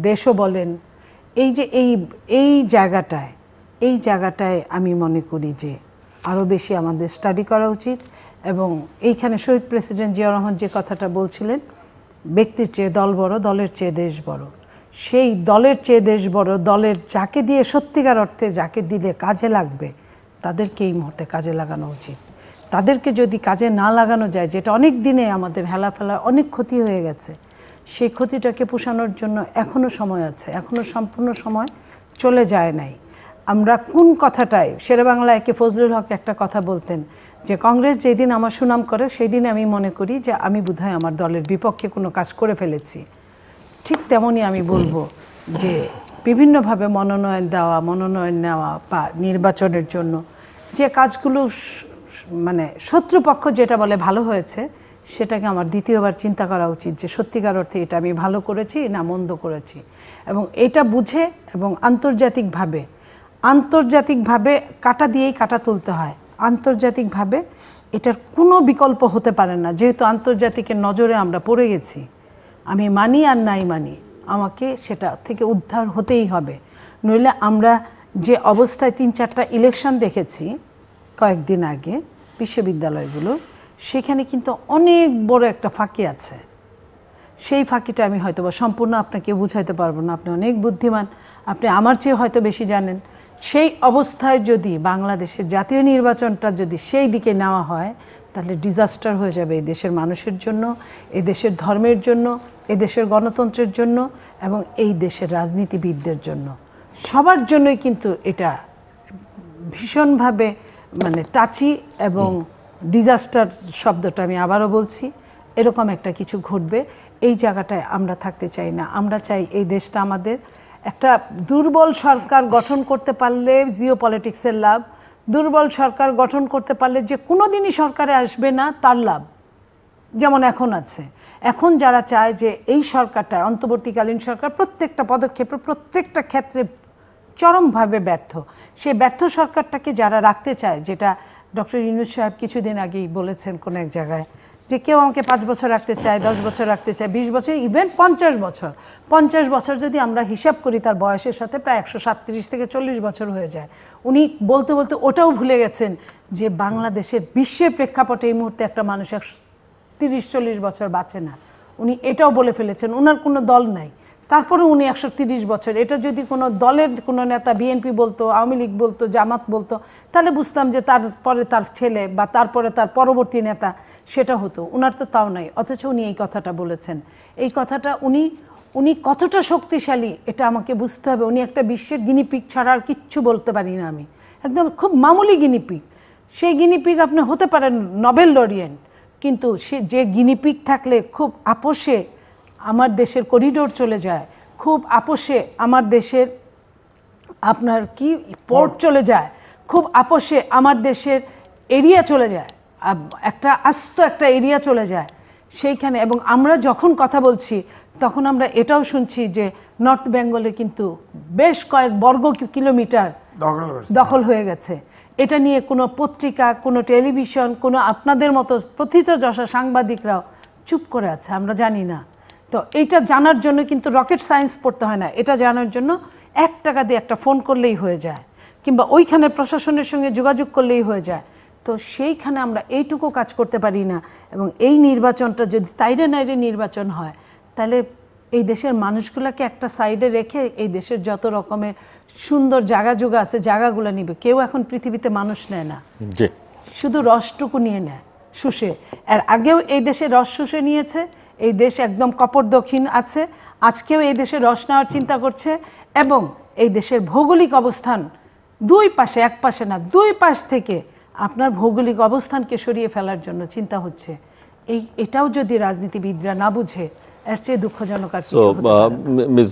Speaker 2: দেশও বলেন, এই যে এই জায়গাটায় আমি মনে করি যে আরও বেশি আমাদের স্টাডি করা উচিত। এবং এইখানে শহীদ প্রেসিডেন্ট জিয়াউর রহমান যে কথাটা বলছিলেন, ব্যক্তির চেয়ে দল বড়, দলের চেয়ে দেশ বড়। সেই দলের চেয়ে দেশ বড়, দলের যাকে দিয়ে সত্যিকার অর্থে যাকে দিলে কাজে লাগবে, তাদেরকে এই মুহূর্তে কাজে লাগানো উচিত। তাদেরকে যদি কাজে না লাগানো যায়, যেটা অনেক দিনে আমাদের হেলাফেলা অনেক ক্ষতি হয়ে গেছে, সেই ক্ষতিটাকে পোষানোর জন্য এখনও সময় আছে, এখনও সম্পূর্ণ সময় চলে যায় নাই। আমরা কোন কথাটায়, শেরেবাংলায় কে ফজলুল হক একটা কথা বলতেন যে কংগ্রেস যেদিন আমার সুনাম করে সেই দিন আমি মনে করি যে আমি বোধহয় আমার দলের বিপক্ষে কোনো কাজ করে ফেলেছি। ঠিক তেমনই আমি বলবো যে বিভিন্নভাবে মনোনয়ন নেওয়া বা নির্বাচনের জন্য যে কাজগুলো মানে শত্রুপক্ষ যেটা বলে ভালো হয়েছে, সেটাকে আমার দ্বিতীয়বার চিন্তা করা উচিত যে সত্যিকার অর্থে এটা আমি ভালো করেছি না মন্দ করেছি। এবং এটা বুঝে এবং আন্তর্জাতিকভাবে কাটা দিয়েই কাটা তুলতে হয়। আন্তর্জাতিকভাবে এটার কোনো বিকল্প হতে পারে না, যেহেতু আন্তর্জাতিকের নজরে আমরা পড়ে গেছি। আমি মানি আর নাই মানি, আমাকে সেটা থেকে উদ্ধার হতেই হবে। নইলে আমরা যে অবস্থায় 3-4টা ইলেকশন দেখেছি কয়েকদিন আগে বিশ্ববিদ্যালয়গুলো, সেখানে কিন্তু অনেক বড় একটা ফাঁকি আছে। সেই ফাঁকিটা আমি হয়তো বা সম্পূর্ণ আপনাকে বুঝাইতে পারবো না, আপনি অনেক বুদ্ধিমান, আপনি আমার চেয়ে হয়তো বেশি জানেন। সেই অবস্থায় যদি বাংলাদেশের জাতীয় নির্বাচনটা যদি সেই দিকে নেওয়া হয়, তাহলে ডিজাস্টার হয়ে যাবে এই দেশের মানুষের জন্য, এই দেশের ধর্মের জন্য, এই দেশের গণতন্ত্রের জন্য এবং এই দেশের রাজনীতিবিদদের জন্য। সবার জন্যই কিন্তু এটা ভীষণভাবে মানে টাচি এবং ডিজাস্টার শব্দটা আমি আবারও বলছি, এরকম একটা কিছু ঘটবে। এই জায়গাটায় আমরা থাকতে চাই না। আমরা চাই এই দেশটা আমাদের। একটা দুর্বল সরকার গঠন করতে পারলে জিও পলিটিক্সের লাভ, দুর্বল সরকার গঠন করতে পারলে যে কোনো দিনই সরকারে আসবে না তার লাভ, যেমন এখন আছে। এখন যারা চায় যে এই সরকারটা, অন্তর্বর্তীকালীন সরকার প্রত্যেকটা পদক্ষেপে প্রত্যেকটা ক্ষেত্রে চরমভাবে ব্যর্থ, সেই ব্যর্থ সরকারটাকে যারা রাখতে চায়, যেটা ডক্টর ইউনূস সাহেব কিছুদিন আগেই বলেছেন কোনো এক জায়গায়, যে কেউ আমাকে 5 বছর রাখতে চায়, 10 বছর রাখতে চায়, 20 বছর, ইভেন 50 বছর। 50 বছর যদি আমরা হিসাব করি তার বয়সের সাথে প্রায় 137 থেকে 40 বছর হয়ে যায়। উনি বলতে বলতে ওটাও ভুলে গেছেন যে বাংলাদেশের বিশ্বের প্রেক্ষাপটে এই মুহূর্তে একটা মানুষ 130-40 বছর বাঁচে না। উনি এটাও বলে ফেলেছেন। ওনার কোনো দল নাই, তারপরে উনি 130 বছর। এটা যদি কোনো দলের কোনো নেতা, বিএনপি বলতো, আওয়ামী লীগ বলতো, জামাত বলতো, তাহলে বুঝতাম যে তারপরে তার ছেলে বা তারপরে তার পরবর্তী নেতা সেটা হতো। ওনার তো তাও নাই, অথচ উনি এই কথাটা বলেছেন। এই কথাটা উনি কতটা শক্তিশালী এটা আমাকে বুঝতে হবে। উনি একটা বিশ্বের গিনিপিগ ছাড়া আর কিচ্ছু বলতে পারি না আমি, একদম খুব মামুলি গিনিপিগ। সেই গিনিপিগ আপনি হতে পারেন নোবেল লরিয়েন্ট, কিন্তু সে যে গিনিপিগ থাকলে খুব আপোষে আমার দেশের করিডোর চলে যায়, খুব আপোষে আমার দেশের আপনার কি পোর্ট চলে যায়, খুব আপোষে আমার দেশের এরিয়া চলে যায়, একটা আস্ত একটা এরিয়া চলে যায় সেইখানে। এবং আমরা যখন কথা বলছি তখন আমরা এটাও শুনছি যে নর্থ বেঙ্গলে কিন্তু বেশ কয়েক বর্গ কিলোমিটার দখল হয়ে গেছে। এটা নিয়ে কোনো পত্রিকা, কোনো টেলিভিশন, কোনো আপনাদের মতো প্রথিতযশা সাংবাদিকরাও চুপ করে আছে, আমরা জানি না। তো এইটা জানার জন্য কিন্তু রকেট সায়েন্স পড়তে হয় না, এটা জানার জন্য 1 টাকা দিয়ে একটা ফোন করলেই হয়ে যায়, কিংবা ওইখানে প্রশাসনের সঙ্গে যোগাযোগ করলেই হয়ে যায়। তো সেইখানে আমরা এইটুকু কাজ করতে পারি না। এবং এই নির্বাচনটা যদি তাইরে নাইরে নির্বাচন হয়, তাহলে এই দেশের মানুষগুলোকে একটা সাইডে রেখে এই দেশের যত রকমের সুন্দর জায়গা জোগা আছে জায়গাগুলো নিবে। কেউ এখন পৃথিবীতে মানুষ নেয় না, শুধু রসটুকু নিয়ে নেয় শুষে। আর আগেও এই দেশে রস শুষে নিয়েছে, এই দেশ একদম কপর্দক্ষিণ আছে, আজকেও এই দেশে রস নেওয়ার চিন্তা করছে। এবং এই দেশের ভৌগোলিক অবস্থান দুই পাশে, এক পাশে না, দুই পাশ থেকে আপনার ভৌগোলিক অবস্থানকে সরিয়ে ফেলার জন্য চিন্তা হচ্ছে। এটাও যদি রাজনীতিবিদরা না বুঝে, এর চেয়ে দুঃখজনক আর কিছু হতে পারে না।
Speaker 1: মিস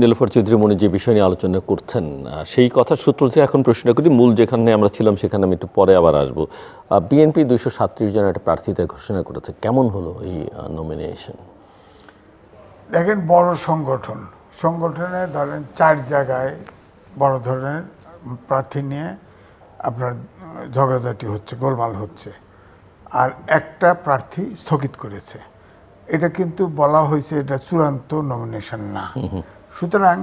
Speaker 1: নীলুফার চৌধুরী মনি যে বিষয় নিয়ে আলোচনা করছেন, সেই কথার সূত্র থেকে এখন প্রশ্ন করি। মূল যেখানে আমরা ছিলাম সেখানে আমি একটু পরে আবার আসবো। বিএনপি 237 জনের একটা প্রার্থিতা ঘোষণা করেছে, কেমন হলো এই নমিনেশন?
Speaker 3: দেখেন, বড় সংগঠনে ধরেন 4 জায়গায় বড় ধরনের প্রার্থী নিয়ে আপনার ঝগড়াঝাটি হচ্ছে, গোলমাল হচ্ছে, আর একটা প্রার্থী স্থগিত করেছে। এটা কিন্তু বলা হয়েছে এটা চূড়ান্ত নমিনেশন না, সুতরাং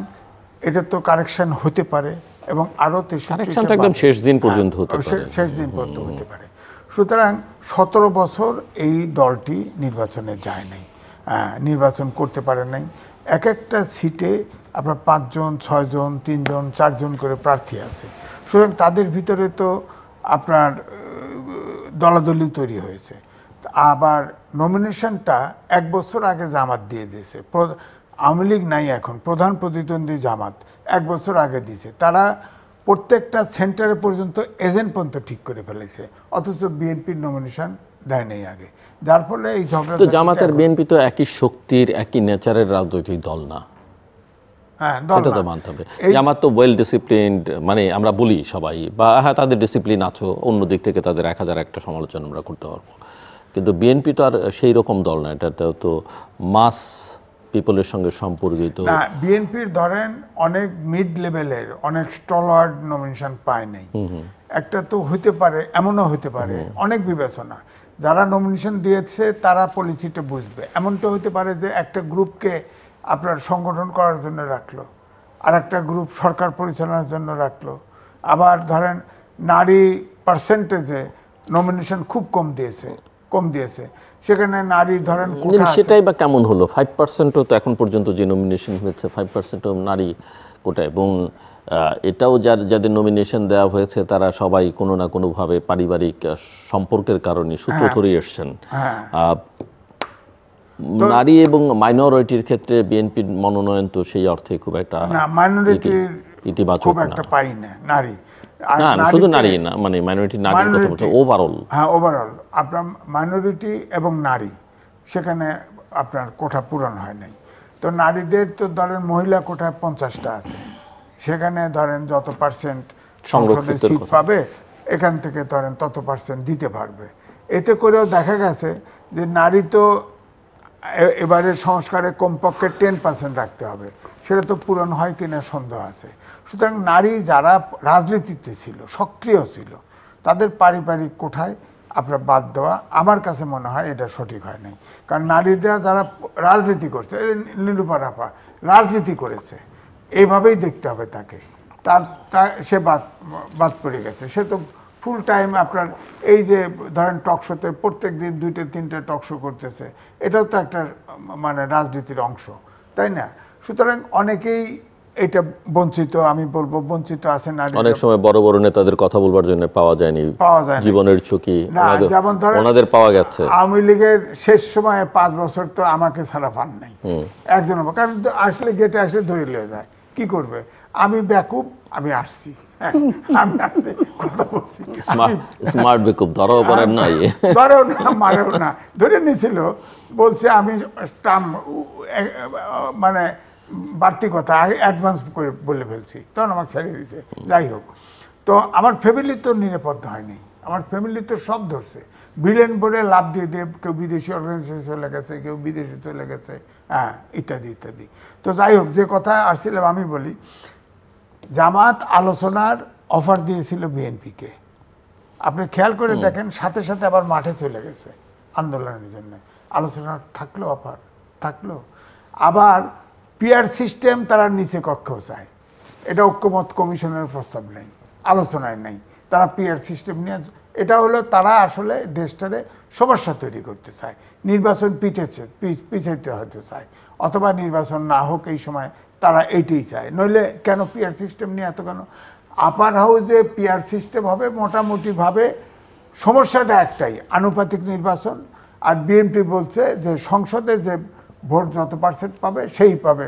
Speaker 3: এটা তো কারেকশন হতে পারে এবং আরো
Speaker 1: শেষ দিন পর্যন্ত
Speaker 3: হতে পারে। সুতরাং 17 বছর এই দলটি নির্বাচনে যায় নাই, নির্বাচন করতে পারে নাই। এক একটা সিটে আপনার 5 জন, 6 জন, 3 জন, 4 জন করে প্রার্থী আছে। সুতরাং তাদের ভিতরে তো আপনার দলাদলি তৈরি হয়েছে। আবার নমিনেশনটা 1 বছর আগে জামাত দিয়ে দিয়েছে। আওয়ামী লীগ নাই এখন, প্রধান প্রতিদ্বন্দ্বী জামাত 1 বছর আগে দিয়েছে। তারা প্রত্যেকটা সেন্টারে পর্যন্ত এজেন্ট পর্যন্ত ঠিক করে ফেলেছে, অথচ বিএনপির নমিনেশন দেয় নাই আগে, যার ফলে এই ঝগড়া।
Speaker 1: তো জামাতের বিএনপি তো একই শক্তির, একই নেচারের রাজনৈতিক দল না, এটা তো মানতে হবে। জামাত তো ওয়েল ডিসিপ্লিনড, মানে আমরা বলি সবাই, বা হ্যাঁ তাদের ডিসিপ্লিন আছে, অন্য দিক থেকে তাদের 1001টা সমালোচনা আমরা করতে পারবো, কিন্তু বিএনপি তো আর সেই রকম দল না। এটা তো মাস পিপলের সঙ্গে সম্পর্কিত
Speaker 3: না। বিএনপির ধরেন অনেক মিড লেভেলের, অনেক স্টলার্ড নমিনেশন পায় নাই। একটা তো হইতে পারে, এমনও হতে পারে, অনেক বিবেচনা, যারা নমিনেশন দিয়েছে তারা পলিসিটা বুঝবে। এমনটা হতে পারে যে একটা গ্রুপকে আপনার সংগঠন করার জন্য রাখলো, আর একটা গ্রুপ সরকার পরিচালনার জন্য রাখলো। আবার ধরেন নারী পার্সেন্টেজে নমিনেশন খুব কম দিয়েছে, সেখানে নারী ধরেন
Speaker 1: সেটাই বা কেমন হলো? 5%ও তো এখন পর্যন্ত যে নমিনেশন হয়েছে, 5%ও নারী ওটা এবং এটাও যাদের নমিনেশন দেওয়া হয়েছে তারা সবাই কোনো না কোনোভাবে পারিবারিক সম্পর্কের কারণে সূত্র ধরে এসছেন। নারী এবং মাইনরিটির ক্ষেত্রে বিএনপির মনোনয়ন তো সেই অর্থে খুব একটা ইতিবাচক
Speaker 3: একটা পাই না। নারী
Speaker 1: না, শুধু নারী না, মানে মাইনরিটি নারীর কথা বলছে ওভারঅল।
Speaker 3: হ্যাঁ, ওভারঅল আপনার মাইনরিটি এবং নারী, সেখানে আপনার কোটা পূরণ হয় নাই। তো নারীদের তো ধরেন মহিলা কোটায় 50টা আছে, সেখানে ধরেন যত পার্সেন্ট সংসদে সিট পাবে এখান থেকে ধরেন তত পার্সেন্ট দিতে পারবে। এতে করেও দেখা গেছে যে নারী তো এবারের সংস্কারে কমপক্ষে 10% রাখতে হবে, সেটা তো পূরণ হয় কিনা সন্দেহ আছে। সুতরাং নারী যারা রাজনীতিতে ছিল, সক্রিয় ছিল, তাদের পারিবারিক কোঠায় আপনার বাদ দেওয়া আমার কাছে মনে হয় এটা সঠিক হয় নাই। কারণ নারীরা যারা রাজনীতি করছে, নীলুফার আপা রাজনীতি করেছে, এইভাবেই দেখতে হবে তাকে। সে বাদ পড়ে গেছে। সে তো ফুল টাইম আপনার এই যে ধরেন টকশোতে প্রত্যেক দিন 2-3টে টকশো করতেছে, এটাও তো একটা মানে রাজনীতির অংশ, তাই না? সুতরাং অনেকেই এটা বঞ্চিত, আমি বলবো বঞ্চিত আছে। নারী
Speaker 1: অনেক সময় বড় বড় নেতাদের কথা বলবার জন্য পাওয়া যায় জীবনের ঝুঁকি,
Speaker 3: যেমন ধরেন
Speaker 1: ওনাদের পাওয়া গেছে।
Speaker 3: আওয়ামী লীগের শেষ সময়ে 5 বছর তো আমাকে ছাড়া পান নাই একজন, কারণ আসলে গেটে আসলে ধরে নিয়ে যায়। কি করবে? আমি বেকুব, আমি আসছি, আমি আসছি, কথা বলছি।
Speaker 1: স্মার্ট বেকুব, ধরাও করেন নাই,
Speaker 3: ধরেও না, মারেও না, ধরে নিয়েছিল। বলছে আমি মানে বাড়তি কথা অ্যাডভান্স করে বলে ফেলছি, তখন আমাকে ছেড়ে দিয়েছে। যাই হোক, তো আমার ফ্যামিলি তো নিরাপদ হয়নি, আমার ফ্যামিলি তো সব ধরছে। বিলিয়ন বোর্ডে লাভ দিয়ে কেউ বিদেশি অর্গানাইজেশন চলে গেছে, কেউ বিদেশে চলে গেছে, হ্যাঁ, ইত্যাদি ইত্যাদি। তো যাই হোক, যে কথা আসছিলাম আমি বলি, জামাত আলোচনার অফার দিয়েছিল বিএনপিকে। আপনি খেয়াল করে দেখেন, সাথে সাথে আবার মাঠে চলে গেছে আন্দোলনের জন্য। আলোচনা থাকলো, অফার থাকলো। আবার পিআর সিস্টেম তারা নিচে কক্ষেও চায়, এটা ঐক্যমত কমিশনের প্রস্তাব নেই, আলোচনায় নেই। তারা পিআর সিস্টেম নিয়ে, এটা হলো তারা আসলে দেশটারে সমস্যা তৈরি করতে চায়, নির্বাচন পিছাইতে হয়তো চায়, অথবা নির্বাচন না হোক এই সময়, তারা এইটাই চায়। নইলে কেন পিআর সিস্টেম নিয়ে এত কেন? আপার হাউসে পিআর সিস্টেম হবে মোটামুটিভাবে, সমস্যাটা একটাই, আনুপাতিক নির্বাচন। আর বিএনপি বলছে যে সংসদে যে ভোট যত পার্সেন্ট পাবে সেই পাবে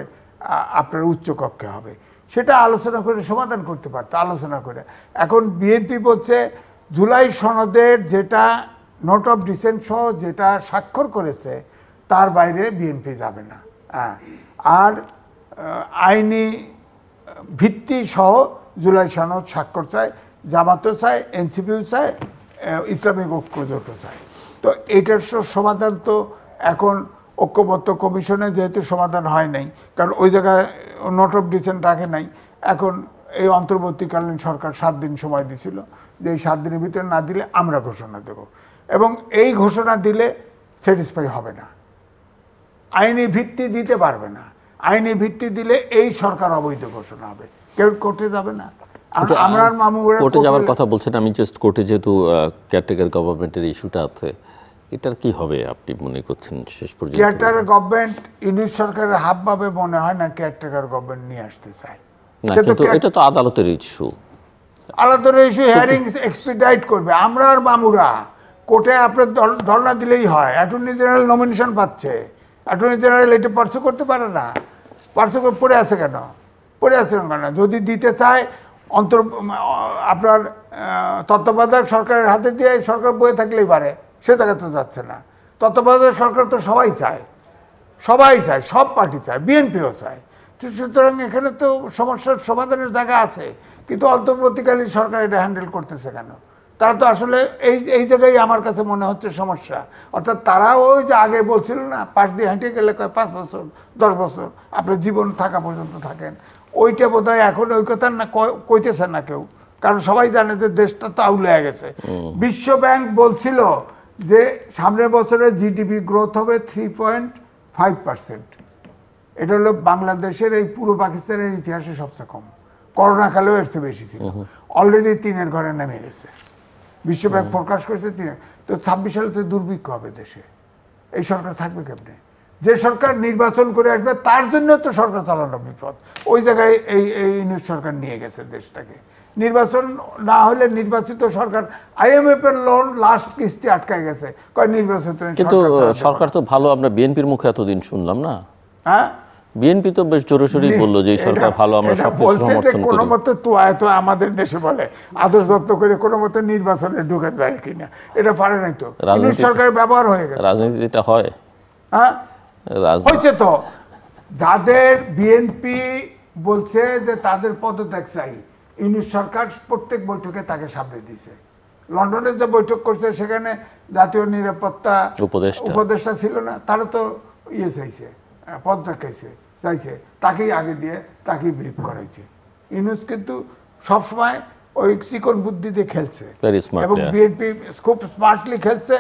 Speaker 3: আপনার উচ্চকক্ষে হবে। সেটা আলোচনা করে সমাধান করতে পারতো, আলোচনা করে। এখন বিএনপি বলছে জুলাই সনদের যেটা নোট অফ ডিসেন্ট সহ যেটা স্বাক্ষর করেছে তার বাইরে বিএনপি যাবে না। আর আইনি ভিত্তি সহ জুলাই সনদ স্বাক্ষর চায়, জামাতও চায়, এনসিপিও চায়, ইসলামিক ঐক্যজোটও চায়। তো এটার সমাধান তো এখন ঐক্যবদ্ধ কমিশনে যেহেতু সমাধান হয় নাই, কারণ ওই জায়গায় নোট অফ ডিসেন্ট রাখে নাই। এখন এই অন্তর্বর্তীকালীন সরকার 7 দিন সময় দিছিল, যে এই 7 দিনের ভিতরে না দিলে আমরা ঘোষণা দেব, এবং এই ঘোষণা দিলে স্যাটিসফাই হবে না, আইনি ভিত্তি দিতে পারবে না। আইনি ভিত্তি দিলে এই সরকার অবৈধ ঘোষণা হবে, কেউ কোর্টে যাবে না। আমরা
Speaker 1: কোর্টে যাওয়ার কথা বলছেন, আমি জাস্ট কোর্টে যেহেতু কেয়ারটেকার গভর্নমেন্টের ইস্যুটা আছে, এটার কি হবে আপনি মনে করছেন শেষ পর্যন্ত?
Speaker 3: কেয়ারটেকার গভর্নমেন্ট ইউনিট সরকারের হাব ভাবে মনে হয় না কেয়ারটেকার গভর্নমেন্ট নিয়ে আসতে চায়।
Speaker 1: না, কিন্তু এটা তো আদালতের ইস্যু,
Speaker 3: আলাদা ইস্যু, হিয়ারিং এক্সপিডাইট করবে। আমরা আর মামুরা কোর্টে আপনার ধর্ণা দিলেই হয়। অ্যাটর্নি জেনারেল নমিনেশন পাচ্ছে, অ্যাটর্নি জেনারেল এটা পার্সু করতে পারে না। পার্সু করে পড়ে আছে কেন? পড়ে আছে কেন? যদি দিতে চায় আপনার তত্ত্বাবধায়ক সরকারের হাতে দিয়ে সরকার বয়ে থাকলেই পারে, সে জায়গা তো যাচ্ছে না। তত্ত্বাবধায়ক সরকার তো সবাই চায়, সবাই চায়, সব পার্টি চায়, বিএনপিও চায়। সুতরাং এখানে তো সমস্যার সমাধানের জায়গা আছে, কিন্তু অন্তর্বর্তীকালীন সরকার এটা হ্যান্ডেল করতেছে কেন? তারা তো আসলে এই জায়গায় আমার কাছে মনে হচ্ছে সমস্যা। অর্থাৎ তারা ওই যে আগে বলছিল না, পাশ দিয়ে হেঁটে গেলে 5 বছর 10 বছর আপনার জীবন থাকা পর্যন্ত থাকেন, ওইটা বোধ হয় এখন ওই কথা না কইতেছে না কেউ, কারণ সবাই জানে যে দেশটা তো আউলে গেছে। বিশ্ব ব্যাংক বলছিল যে সামনের বছরে জিডিপি গ্রোথ হবে 3.5%। এটা হলো বাংলাদেশের এই পুরো পাকিস্তানের ইতিহাসে সবচেয়ে কম। করোনা কালেও এর চেয়ে বেশি ছিল। অলরেডি 3-এর ঘরে নেমে গেছে। বিশ্বব্যাংক প্রকাশ করেছে 3। তো 26 সালে তো দুর্ভিক্ষ হবে দেশে, এই সরকার থাকবে কেমনে? যে সরকার নির্বাচন করে আসবে তার জন্য তো সরকার চালানো বিপদ। ওই জায়গায় এই ইউনিট সরকার নিয়ে গেছে দেশটাকে। নির্বাচন না হলে নির্বাচিত সরকার, IMF এর লোন লাস্ট কিস্তি আটকায় গেছে, কয় নির্বাচন।
Speaker 1: কিন্তু সরকার তো ভালো, আমরা বিএনপির মুখে এতদিন শুনলাম না।
Speaker 3: হ্যাঁ,
Speaker 1: বিএনপি তো বেশ জোরেশোরেই বললো যে এই সরকার ভালো, আমরা সবকিছু সমর্থন করি।
Speaker 3: কোনো মতে তো আমাদের দেশে বলে আদর্শ দত্ত করে কোনো মতে নির্বাচনে ঢুকে যায় কিনা, এটা পারে নাই তো। সরকারের ব্যবহার হয়ে গেছে।
Speaker 1: রাজনীতিটা হয়,
Speaker 3: হ্যাঁ হয়েছে তো। যাদের বিএনপি বলছে যে তাদের পদত্যাগ চাই, ইউনিট সরকার প্রত্যেক বৈঠকে তাকে সামনে দিয়েছে। লন্ডনে যে বৈঠক করছে সেখানে জাতীয় নিরাপত্তা উপদেষ্টা ছিল না, তারা তো ইয়ে চাইছে, পদত্যাগ চাইছে, তাকেই আগে দিয়ে তাকেই ব্রিফ করাইছে। ইউনুস কিন্তু সবসময় ওই চিকন বুদ্ধি দিয়ে খেলছে এবং বিএনপি খুব স্মার্টলি খেলছে।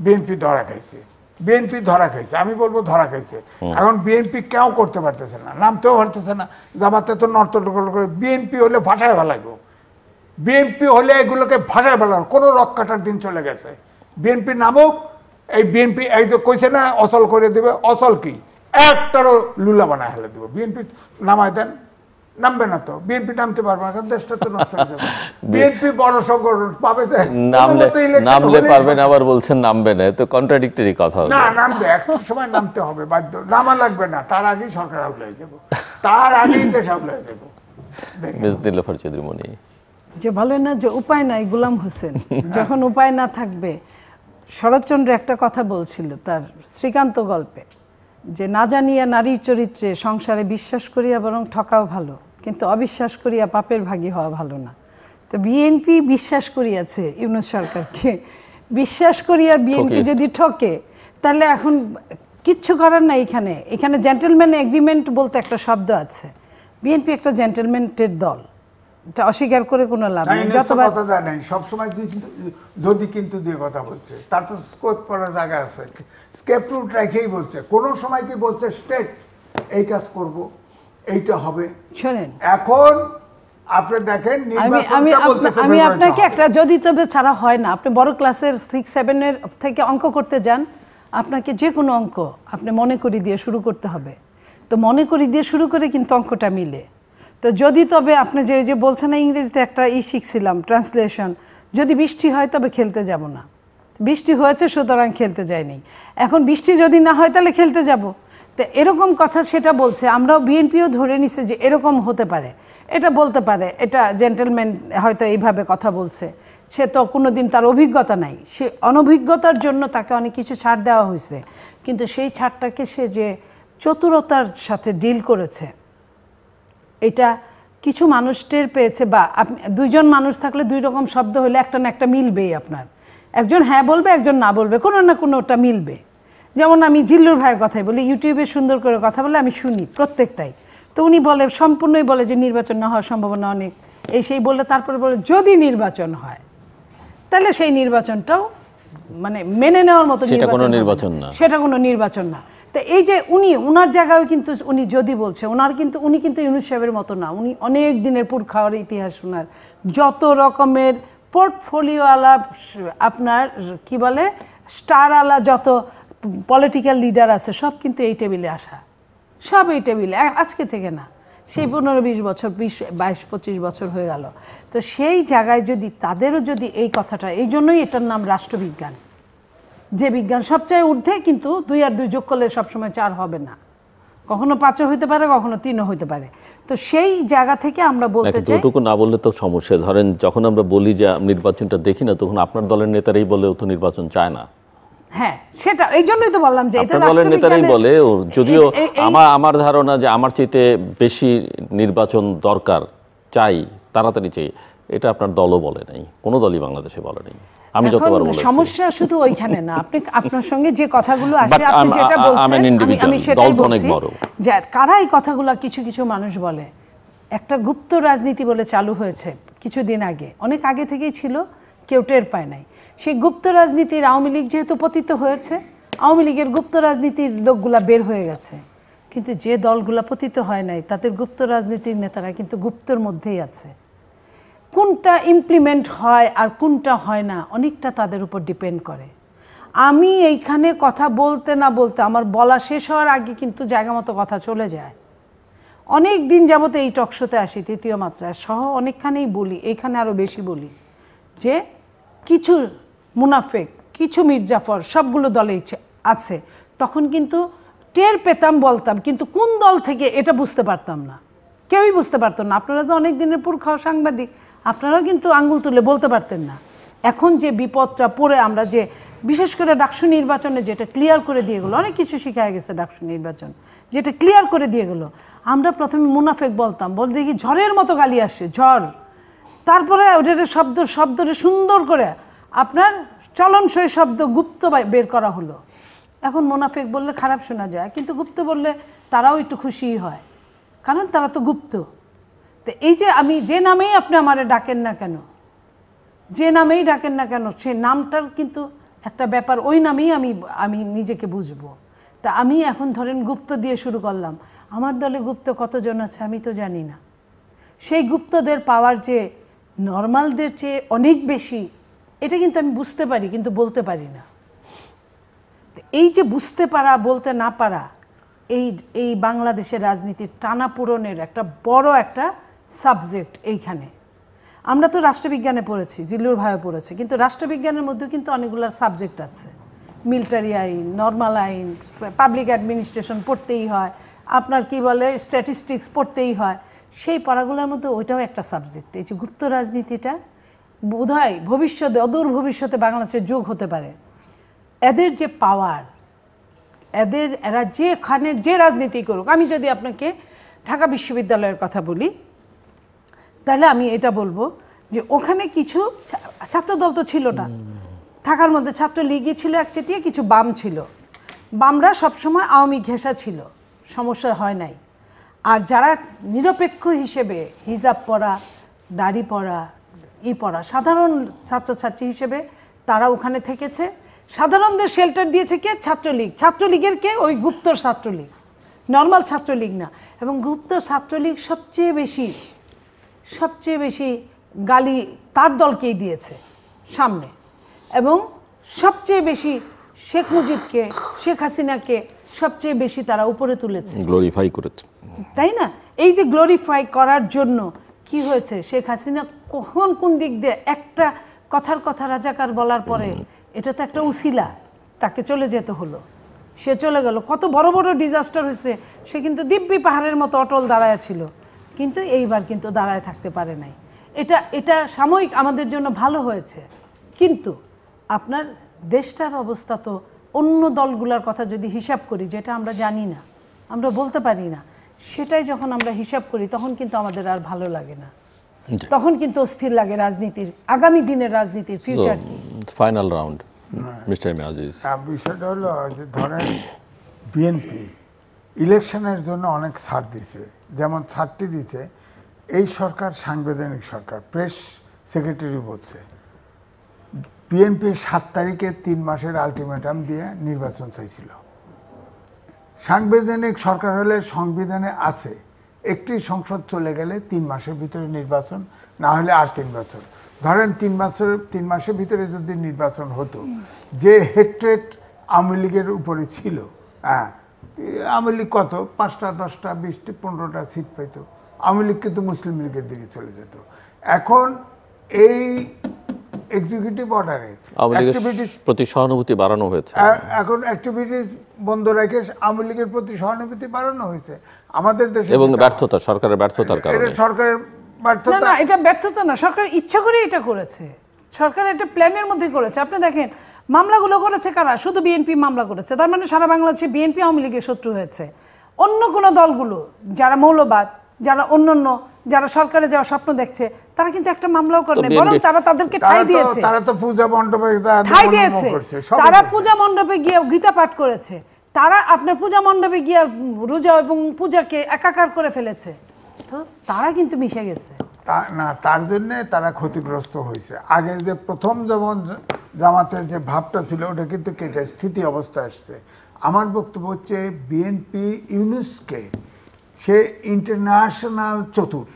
Speaker 3: বিএনপি ধরা খাইছে, আমি বলবো ধরা খাইছে। এখন বিএনপি কেউ করতে পারতেছে না, নামতেও পারতেছে না। জামাতে তো নর্তন করে, বিএনপি হলে ভাষায় ভালাগো, বিএনপি হলে এগুলোকে ভাষায় ভালাগো। কোনো রক কাটার দিন চলে গেছে। বিএনপি নামুক, এই বিএনপি এই তো কইছে না অচল করে দেবে, অচল কি একটারও লুলা বানায় হেলে দেবো। বিএনপি নামায় দেন, নামবে না তো। বিএনপি নামতে পারবে না, কারণ দেশটা তো নষ্ট হয়ে যাবে। বিএনপি বড় সংগঠন পাবে,
Speaker 1: নামলে পারবে না, আবার বলছেন নামবে না, তো কন্ট্রাডিক্টরি কথা।
Speaker 3: না, নামবে, একটা সময় নামতে হবে বাধ্য। নামা লাগবে না, তার আগেই সরকার আউট হয়ে যাবো, তার আগেই দেশ আউট হয়ে যাবো।
Speaker 1: নিলোফার চৌধুরী মনি
Speaker 2: যে বলে না যে উপায় নাই গোলাম হোসেন, যখন উপায় না থাকবে। শরৎচন্দ্র একটা কথা বলছিল তার শ্রীকান্ত গল্পে, যে না জানিয়া নারীর চরিত্রে সংসারে বিশ্বাস করিয়া বরং ঠকাও ভালো, কিন্তু অবিশ্বাস করিয়া পাপের ভাগী হওয়া ভালো না। তো বিএনপি বিশ্বাস করিয়াছে ইউনূস সরকারকে, বিশ্বাস করিয়া বিএনপি যদি ঠকে তাহলে এখন কিচ্ছু করার না। এখানে জেন্টলম্যান এগ্রিমেন্ট বলতে একটা শব্দ আছে। বিএনপি একটা জেন্টলম্যানের দল, এটা অস্বীকার করে কোনো লাভ নেই।
Speaker 3: যতবার কথা দেয় নাই, সবসময় যদি কিন্তু দিয়ে কথা বলছে, তার তো স্কোপ করার জায়গা আছে। স্কেপ রুট রেখেই বলছে, কোনো সময় কি বলছে স্টেট এই কাজ করব, এইটা হবে।
Speaker 2: শোনেন,
Speaker 3: এখন আপনি দেখেন
Speaker 2: আমি আপনাকে একটা যদি তবে ছাড়া হয় না। আপনি বড় ক্লাসের 6-7 থেকে অঙ্ক করতে যান, আপনাকে যে কোনো অঙ্ক আপনি মনে করি দিয়ে শুরু করতে হবে। তো মনে করি দিয়ে শুরু করে কিন্তু অঙ্কটা মিলে। তো যদি তবে আপনি যে বলছেন না, ইংরেজিতে একটা শিখছিলাম ট্রান্সলেশন, যদি বৃষ্টি হয় তবে খেলতে যাব না। বৃষ্টি হয়েছে সুতরাং খেলতে যাইনি, এখন বৃষ্টি যদি না হয় তাহলে খেলতে যাব। তো এরকম কথা সেটা বলছে। আমরাও বিএনপিও ধরে নিছে যে এরকম হতে পারে, এটা বলতে পারে, এটা জেন্টলম্যান হয়তো এইভাবে কথা বলছে। সে তো কোনো দিন তার অভিজ্ঞতা নাই, সে অনভিজ্ঞতার জন্য তাকে অনেক কিছু ছাড় দেওয়া হয়েছে। কিন্তু সেই ছাড়টাকে সে যে চতুরতার সাথে ডিল করেছে, এটা কিছু মানুষ টের পেয়েছে। বা আপনি দুইজন মানুষ থাকলে দুই রকম শব্দ হলে একটা না একটা মিলবেই। আপনার একজন হ্যাঁ বলবে, একজন না বলবে, কোনো না কোনোটা মিলবে। যেমন আমি জিল্লুর ভাইয়ের কথাই বলি, ইউটিউবে সুন্দর করে কথা বলে আমি শুনি প্রত্যেকটাই। তো উনি বলে, সম্পূর্ণই বলে যে নির্বাচন না হওয়ার সম্ভাবনা অনেক, সেই বলে তারপরে বলে যদি নির্বাচন হয় তাহলে সেই নির্বাচনটাও মানে মেনে নেওয়ার মতো নির্বাচন না, সেটা কোনো নির্বাচন না। তো এই যে উনার জায়গায় কিন্তু উনি যদি বলছে, উনি কিন্তু ইউনূস সাহেবের মতো না। উনি অনেক দিনের পুরখাওয়ার ইতিহাস, উনার যত রকমের পোর্টফোলিও আলা, আপনার কি বলে স্টার আলা যত পলিটিক্যাল লিডার আছে সব কিন্তু এই টেবিলে আসা, সব এই টেবিলে, আজকে থেকে না, সেই 15-20 বছর, 22-25 বছর হয়ে গেল। তো সেই জায়গায় যদি তাদেরও যদি এই কথাটা, এই জন্যই এটার নাম রাষ্ট্রবিজ্ঞান, যে বিজ্ঞান সবচেয়ে ঊর্ধ্বে, কিন্তু 2 আর 2 যোগ করলে সবসময় 4 হবে না, কখনো 5ও হইতে পারে, কখনো 3ও হইতে পারে। তো সেই জায়গা থেকে আমরা বলতে চাই,
Speaker 1: এতটুকু না বললে তো সমস্যা। ধরেন যখন আমরা বলি যে নির্বাচনটা দেখি না, তখন আপনার দলের নেতারাই বলে ও তো নির্বাচন চায় না।
Speaker 2: হ্যাঁ, সেটা এই জন্যই তো বললাম যে এটা
Speaker 1: দলের নেতারাই বলে। যদিও আমার ধারণা যে আমার চাইতে বেশি নির্বাচন দরকার, চাই, তাড়াতাড়ি চাই, এটা আপনার দলও বলে নাই, কোনো দলই বাংলাদেশে বলে নাই। আমি যতবার বলেছি,
Speaker 2: সমস্যা শুধু ওইখানে না। আপনার সঙ্গে যে কথাগুলো আসে, আপনি যেটা বলছেন আমি সেটাই বলছি, যে কারা এই কথাগুলো কিছু কিছু মানুষ বলে। একটা গুপ্ত রাজনীতি বলে চালু হয়েছে কিছুদিন আগে, অনেক আগে থেকেই ছিল, কেউ টের পায় নাই। সেই গুপ্ত রাজনীতির আওয়ামী লীগ যেহেতু পতিত হয়েছে, আওয়ামী লীগের গুপ্ত রাজনীতির লোকগুলা বের হয়ে গেছে। কিন্তু যে দলগুলা পতিত হয় নাই, তাদের গুপ্ত রাজনীতির নেতারা কিন্তু গুপ্তর মধ্যেই আছে। কোনটা ইমপ্লিমেন্ট হয় আর কোনটা হয় না অনেকটা তাদের উপর ডিপেন্ড করে। আমি এইখানে কথা বলতে না বলতে আমার বলা শেষ হওয়ার আগে কিন্তু জায়গা মতো কথা চলে যায়। অনেক দিন যাবত এই টকশোতে আসি তৃতীয় মাত্রায় সহ অনেকখানেই বলি, এইখানে আরও বেশি বলি যে কিছু মুনাফেক, কিছু মির্জাফর সবগুলো দলে আছে। তখন কিন্তু টের পেতাম, বলতাম, কিন্তু কোন দল থেকে এটা বুঝতে পারতাম না, কেউই বুঝতে পারতো না। আপনারা তো অনেক দিনের পুরখাও সাংবাদিক, আপনারাও কিন্তু আঙ্গুল তুলে বলতে পারতেন না। এখন যে বিপদটা পড়ে আমরা যে বিশেষ করে ডাকসু নির্বাচনে যেটা ক্লিয়ার করে দিয়ে গেলো, অনেক কিছু শিখা গেছে ডাকসু নির্বাচন যেটা ক্লিয়ার করে দিয়ে গেলো। আমরা প্রথমে মুনাফেক বলতাম, বলতে দেখি ঝড়ের মতো গালি আসে, ঝড়। তারপরে ওটা শব্দটা সুন্দর করে আপনার চলনসই শব্দ গুপ্ত বের করা হলো। এখন মুনাফেক বললে খারাপ শোনা যায়, কিন্তু গুপ্ত বললে তারাও একটু খুশিই হয়, কারণ তারা তো গুপ্ত। তো এই যে আমি যে নামেই আপনি আমারে ডাকেন না কেন, যে নামেই ডাকেন না কেন, সে নামটার কিন্তু একটা ব্যাপার, ওই নামেই আমি নিজেকে বুঝবো। তা আমি এখন ধরেন গুপ্ত দিয়ে শুরু করলাম। আমার দলে গুপ্ত কতজন আছে আমি তো জানি না। সেই গুপ্তদের পাওয়ার যে নর্মালদের চেয়ে অনেক বেশি, এটা কিন্তু আমি বুঝতে পারি, কিন্তু বলতে পারি না। এই যে বুঝতে পারা, বলতে না পারা, এই বাংলাদেশের রাজনীতির টানাপোড়েনের একটা বড় একটা সাবজেক্ট এইখানে। আমরা তো রাষ্ট্রবিজ্ঞানে পড়েছি, জিল্লুর ভাইও পড়েছে, কিন্তু রাষ্ট্রবিজ্ঞানের মধ্যেও কিন্তু অনেকগুলো সাবজেক্ট আছে। মিলিটারি আইন, নর্মাল আইন, পাবলিক অ্যাডমিনিস্ট্রেশন পড়তেই হয়, আপনার কি বলে স্ট্যাটিস্টিক্স পড়তেই হয়। সেই পড়াগুলোর মধ্যে ওইটাও একটা সাবজেক্ট। এই যে গুপ্ত রাজনীতিটা বোধহয় ভবিষ্যতে, অদূর ভবিষ্যতে বাংলাদেশের যোগ হতে পারে। এদের যে পাওয়ার, এরা যেখানে যে রাজনীতি করুক, আমি যদি আপনাকে ঢাকা বিশ্ববিদ্যালয়ের কথা বলি, তাহলে আমি এটা বলবো যে ওখানে কিছু ছাত্রদল তো ছিল না, থাকার মধ্যে ছাত্রলীগই ছিল একচেটিয়া, কিছু বাম ছিল। বামরা সবসময় আওয়ামী ঘেঁষা ছিল, সমস্যা হয় নাই। আর যারা নিরপেক্ষ হিসেবে হিজাব পরা, দাড়ি পরা, পরা সাধারণ ছাত্রছাত্রী হিসেবে তারা ওখানে থেকেছে। সাধারণদের শেল্টার দিয়েছে কে? ছাত্রলীগ। ছাত্রলীগের কে? ওই গুপ্ত ছাত্রলীগ, নর্মাল ছাত্রলীগ না। এবং গুপ্ত ছাত্রলীগ সবচেয়ে বেশি গালি তার দলকেই দিয়েছে সামনে, এবং সবচেয়ে বেশি শেখ মুজিবকে, শেখ হাসিনাকে সবচেয়ে বেশি তারা উপরে তুলেছে,
Speaker 1: গ্লোরিফাই করেছে,
Speaker 2: তাই না? এই যে গ্লোরিফাই করার জন্য কি হয়েছে, শেখ হাসিনা কখন কোন দিক দিয়ে একটা কথার কথা রাজাকার বলার পরে, এটা তো একটা উসিলা, তাকে চলে যেতে হলো, সে চলে গেল। কত বড় বড় ডিজাস্টার হয়েছে, সে কিন্তু দিব্যি পাহাড়ের মতো অটল দাঁড়ায় ছিল, কিন্তু এইবার কিন্তু দাঁড়ায় থাকতে পারে নাই। এটা সাময়িক আমাদের জন্য ভালো হয়েছে, কিন্তু আপনার দেশটার অবস্থা তো, অন্য দলগুলোর কথা যদি হিসাব করি, যেটা আমরা জানি না, আমরা বলতে পারি না, সেটাই যখন আমরা হিসাব করি তখন কিন্তু আমাদের আর ভালো লাগে না, তখন কিন্তু অস্থির লাগে রাজনীতির, আগামী দিনের রাজনীতির ফিউচার কি।
Speaker 1: ফাইনাল রাউন্ড মিস্টার আজিজ,
Speaker 3: বিষয়টা হলো যে ধরেন বিএনপি ইলেকশনের জন্য অনেক ছাড় দিছে, যেমন ছাড়টি দিছে এই সরকার সাংবিধানিক সরকার, প্রেস সেক্রেটারি বলছে বিএনপি 7 তারিখে 3 মাসের আলটিমেটাম দিয়ে নির্বাচন চাইছিল। সাংবিধানিক সরকার হলে সংবিধানে আছে একটি সংসদ চলে গেলে 3 মাসের ভিতরে নির্বাচন, না হলে আর 3 বছর। ধরেন 3 মাসের ভিতরে যদি নির্বাচন হতো, যে হেট্রেট আওয়ামী লীগের উপরে ছিল, হ্যাঁ, আওয়ামী লীগ কত 5টা 10টা 20টা 15টা সিট পাইতো, আওয়ামী লীগ কিন্তু মুসলিম লীগের দিকে চলে যেত। এখন এই এক্সিকিউটিভ অর্ডারে
Speaker 1: প্রতি সহানুভূতি বাড়ানো হয়েছে,
Speaker 3: এখন অ্যাক্টিভিটিস বন্ধ রেখে আওয়ামী লীগের প্রতি সহানুভূতি বাড়ানো হয়েছে আমাদের দেশে, এবং
Speaker 1: ব্যর্থতা, সরকারের ব্যর্থতার কারণে।
Speaker 3: সরকারের ব্যর্থতা
Speaker 2: না, এটা ব্যর্থতা না, সরকার ইচ্ছা করে এটা করেছে, সরকার একটা প্ল্যানের মধ্যে করেছে। আপনি দেখেন মামলাগুলো করেছে কারা? শুধু বিএনপি মামলা করেছে, তার মানে সারা বাংলাদেশে বিএনপি আওয়ামী লীগের শত্রু হয়েছে। অন্য কোনো দলগুলো যারা মৌলবাদ, যারা অন্যান্য, যারা সরকারে যাওয়ার স্বপ্ন দেখছে, তারা কিন্তু একটা মামলাও করে নাই, বরং তারা তাদেরকে ঠাই দিয়েছে,
Speaker 3: তারা তো পূজা মণ্ডপে
Speaker 2: ঠাই দিয়েছে, তারা পূজা মণ্ডপে গিয়ে গীতা পাঠ করেছে, তারা আপনার পূজা মণ্ডপে গিয়ে রোজা এবং পূজাকে একাকার করে ফেলেছে, তো তারা কিন্তু মিশে গেছে
Speaker 3: না, তার জন্যে তারা ক্ষতিগ্রস্ত হয়েছে। আগের যে প্রথম যেমন জামাতের যে ভাবটা ছিল, ওটা কিন্তু কেটে স্থিতি অবস্থা আসছে। আমার বক্তব্য হচ্ছে বিএনপি ইউনুসকে সে ইন্টারন্যাশনাল চতুর,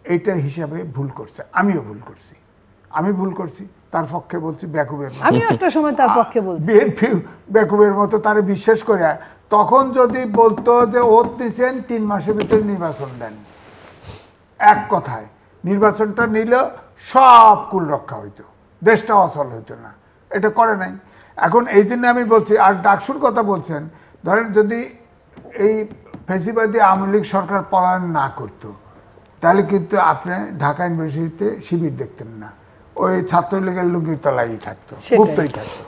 Speaker 3: এইটা হিসাবে ভুল করছে, আমিও ভুল করছি, আমি ভুল করছি, তার পক্ষে বলছি বেকুবের মতো।
Speaker 2: আমিও একটা সময় তার পক্ষে বলছি।
Speaker 3: বিএনপি বেকুবের মতো তারে বিশ্বাস করে, তখন যদি বলতো যে ওত দিচ্ছেন 3 মাসের ভিতরে নির্বাচন দেন, এক কথায় নির্বাচনটা নিল সব কুল রক্ষা হইতো, দেশটা অচল হইতো না। এটা করে নাই। এখন এই জন্য আমি বলছি, আর ডাকসুর কথা বলছেন, ধরেন যদি এই ফেসিবাদী আওয়ামী লীগ সরকার পলায়ন না করতো, তাহলে কিন্তু আপনি ঢাকা ইউনিভার্সিটিতে শিবির দেখতেন না, ওই ছাত্রলীগের লুঙ্গির তলায় থাকতো, গুপ্তই থাকতো।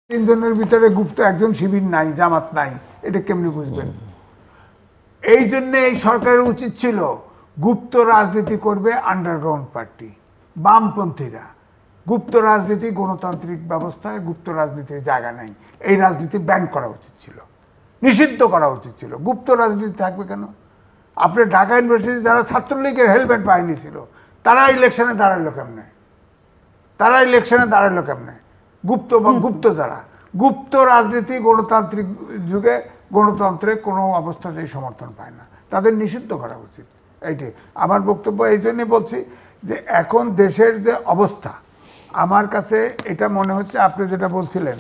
Speaker 3: 3 জনের ভিতরে গুপ্ত একজন শিবির নাই, জামাত নাই, এটা কেমনি বুঝবেন? এই জন্য এই সরকারের উচিত ছিল গুপ্ত রাজনীতি করবে আন্ডারগ্রাউন্ড পার্টি, বামপন্থীরা। গুপ্ত রাজনীতি, গণতান্ত্রিক ব্যবস্থায় গুপ্ত রাজনীতির জায়গা নাই। এই রাজনীতি ব্যান করা উচিত ছিল, নিষিদ্ধ করা উচিত ছিল। গুপ্ত রাজনীতি থাকবে কেন? আপনি ঢাকা ইউনিভার্সিটি যারা ছাত্রলীগের হেলমেট বাহিনী ছিল, তারা ইলেকশনে দাঁড়ালো কেমনে? গুপ্ত যারা, গুপ্ত রাজনীতি গণতান্ত্রিক যুগে গণতন্ত্রে কোনো অবস্থাতেই সমর্থন পায় না, তাদের নিষিদ্ধ করা উচিত। এইটাই আমার বক্তব্য। এই জন্যই বলছি যে এখন দেশের যে অবস্থা, আমার কাছে এটা মনে হচ্ছে, আপনি যেটা বলছিলেন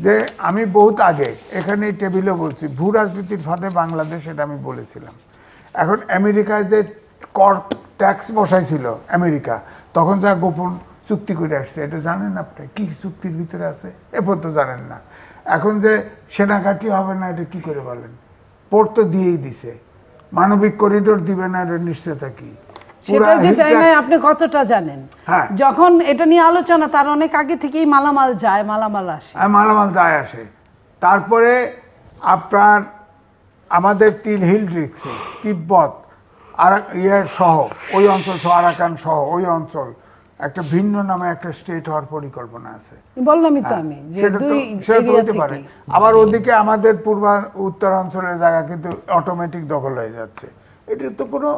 Speaker 3: যে আমি বহুত আগে এখানে এই টেবিলেও বলছি, ভূ রাজনীতির ফাঁদে বাংলাদেশ, এটা আমি বলেছিলাম। এখন আমেরিকায় যে কর ট্যাক্স বসাইছিল আমেরিকা, তখন যা গোপন চুক্তি করে আসছে, এটা জানেন আপনি? কি চুক্তির ভিতরে আছে এরপর তো জানেন না। এখন যে সেনাঘাঁটি হবে না, এটা কি করে বলেন? পোর্ট তো দিয়েই দিছে, মানবিক করিডোর দিবে না, এটা নিশ্চয়তা কি?
Speaker 2: সেটা যে দেয় না, আপনি কতটা জানেন? যখন এটা নিয়ে আলোচনা, তার অনেক আগে থেকেই মালামাল যায়, মালামাল আসে,
Speaker 3: আসে। তারপরে আপনার আমাদের হিল ডিস্ট্রিক্টে তিব্বত আর সহ ওই অঞ্চল সহ, আরাকান সহ ওই অঞ্চল একটা ভিন্ন নামে একটা স্টেট হওয়ার পরিকল্পনা আছে।
Speaker 2: বললামই তো আমি যে
Speaker 3: সেটা হতে পারে। আবার ওদিকে আমাদের উত্তরাঞ্চলের জায়গা কিন্তু অটোমেটিক দখল হয়ে যাচ্ছে। এটার তো কোনো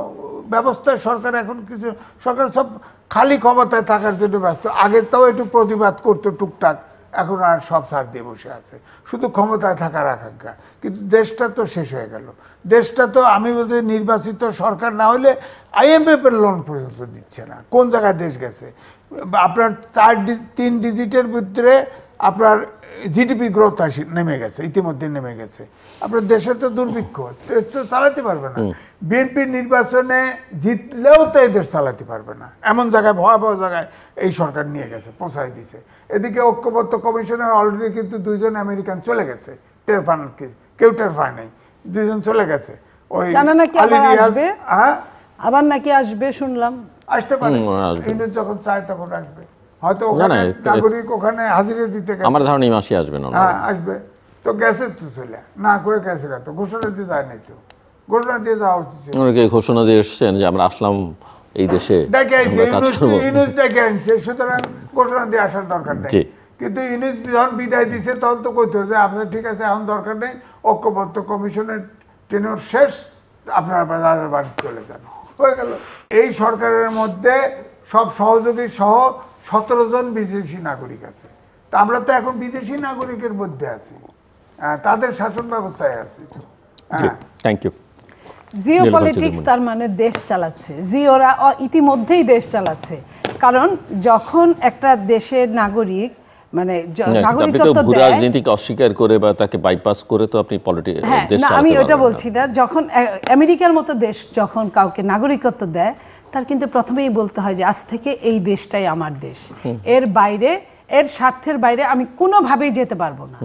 Speaker 3: ব্যবস্থা সরকার এখন কিছু, সরকার সব খালি ক্ষমতায় থাকার জন্য ব্যস্ত। আগে তাও একটু প্রতিবাদ করতো টুকটাক, এখন আর সব ছাড় দিয়ে বসে আছে, শুধু ক্ষমতায় থাকার আকাঙ্ক্ষা। কিন্তু দেশটা তো শেষ হয়ে গেল। দেশটা তো, আমি বলতে, নির্বাচিত সরকার না হলে IMF এর লোন পর্যন্ত দিচ্ছে না। কোন জায়গায় দেশ গেছে? আপনার 3 ডিজিটের ভিতরে আপনার জিডিপি গ্রোথ নেমে গেছে, ইতিমধ্যে নেমে গেছে। আপনার দেশে তো দুর্ভিক্ষ, দেশ তো চালাতে পারবে না। বিএনপি নির্বাচনে জিতলেও তো এই দেশ চালাতে পারবে না, এমন জায়গায়, ভয়াবহ জায়গায় এই সরকার নিয়ে গেছে, পৌঁছায় দিছে। এদিকে ঐক্যবদ্ধ কমিশনের অলরেডি কিন্তু 2 জন আমেরিকান চলে গেছে, কেউ টের পায় নাই, 2 জন চলে গেছে। ওই
Speaker 2: আবার নাকি আসবে শুনলাম,
Speaker 3: আসতে পারে, যখন চায় তখন আসবে। হয়তো ওখানে নাগরিক ওখানে হাজিরা দিতে গেছে,
Speaker 1: আমার ধারণা এই মাসে আসবে না।
Speaker 3: হ্যাঁ আসবে তো, গেছে তো চলে, না করে গেছে না তো, ঘোষণা দিয়ে যায় নাই তো, ঘোষণা দিয়ে যাওয়া উচিত।
Speaker 1: অনেকে ঘোষণা দিয়ে এসছেন যে আমরা আসলাম এই দেশে,
Speaker 3: ডেকে আনছে, ইউনুস ডেকে আনছে, সুতরাং ঘোষণা দিয়ে আসার দরকার নেই। কিন্তু ইউনুস যখন বিদায় দিছে, তখন তো কইতে যে আপনার ঠিক আছে, এখন দরকার নেই, ঐক্যবদ্ধ কমিশনের টেনর শেষ, আপনারা বাড়ি চলে যান, হয়ে গেল। এই সরকারের মধ্যে সব সহযোগী সহ 17 জন বিদেশি নাগরিক আছে। তা আমরা তো এখন বিদেশি নাগরিকের মধ্যে আছি, তাদের শাসন ব্যবস্থায় আছি।
Speaker 1: Thank you.
Speaker 2: জিও পলিটিক্স তার মানে দেশ চালাচ্ছে, জিওরা ইতিমধ্যেই দেশ চালাচ্ছে। কারণ যখন একটা দেশের নাগরিক মানে নাগরিকত্ব দেয়,
Speaker 1: রাজনীতিকে অস্বীকার করে বা তাকে বাইপাস করে তো আপনি পলিটিক্স দেশ চালাতে পারবেন না।
Speaker 2: আমি ওটা বলছি না। যখন আমেরিকার মতো দেশ যখন কাউকে নাগরিকত্ব দেয়, তার কিন্তু প্রথমেই বলতে হয় যে আজ থেকে এই দেশটাই আমার দেশ, এর বাইরে, এর স্বার্থের বাইরে আমি কোনোভাবেই যেতে পারবো না।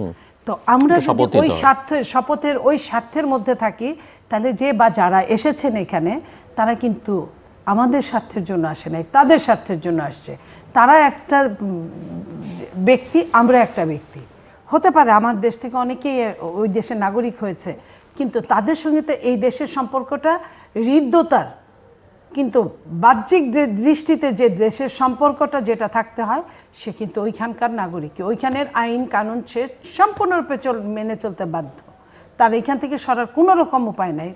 Speaker 2: তো আমরা যদি ওই শপথের ওই স্বার্থের মধ্যে থাকি, তাহলে যে বা যারা এসেছেন এখানে, তারা কিন্তু আমাদের স্বার্থের জন্য আসে নাই, তাদের স্বার্থের জন্য আসছে। তারা একটা ব্যক্তি, আমরা একটা ব্যক্তি। হতে পারে আমার দেশ থেকে অনেকেই ওই দেশের নাগরিক হয়েছে, কিন্তু তাদের সঙ্গে তো এই দেশের সম্পর্কটা হৃদ্যতার, কিন্তু বাহ্যিক দৃষ্টিতে যে দেশের সম্পর্কটা যেটা থাকতে হয়, সে কিন্তু ওইখানকার নাগরিক, ওইখানের আইন কানুন সে সম্পূর্ণরূপে মেনে চলতে বাধ্য। তার এইখান থেকে সরার কোনো রকম উপায় নাই।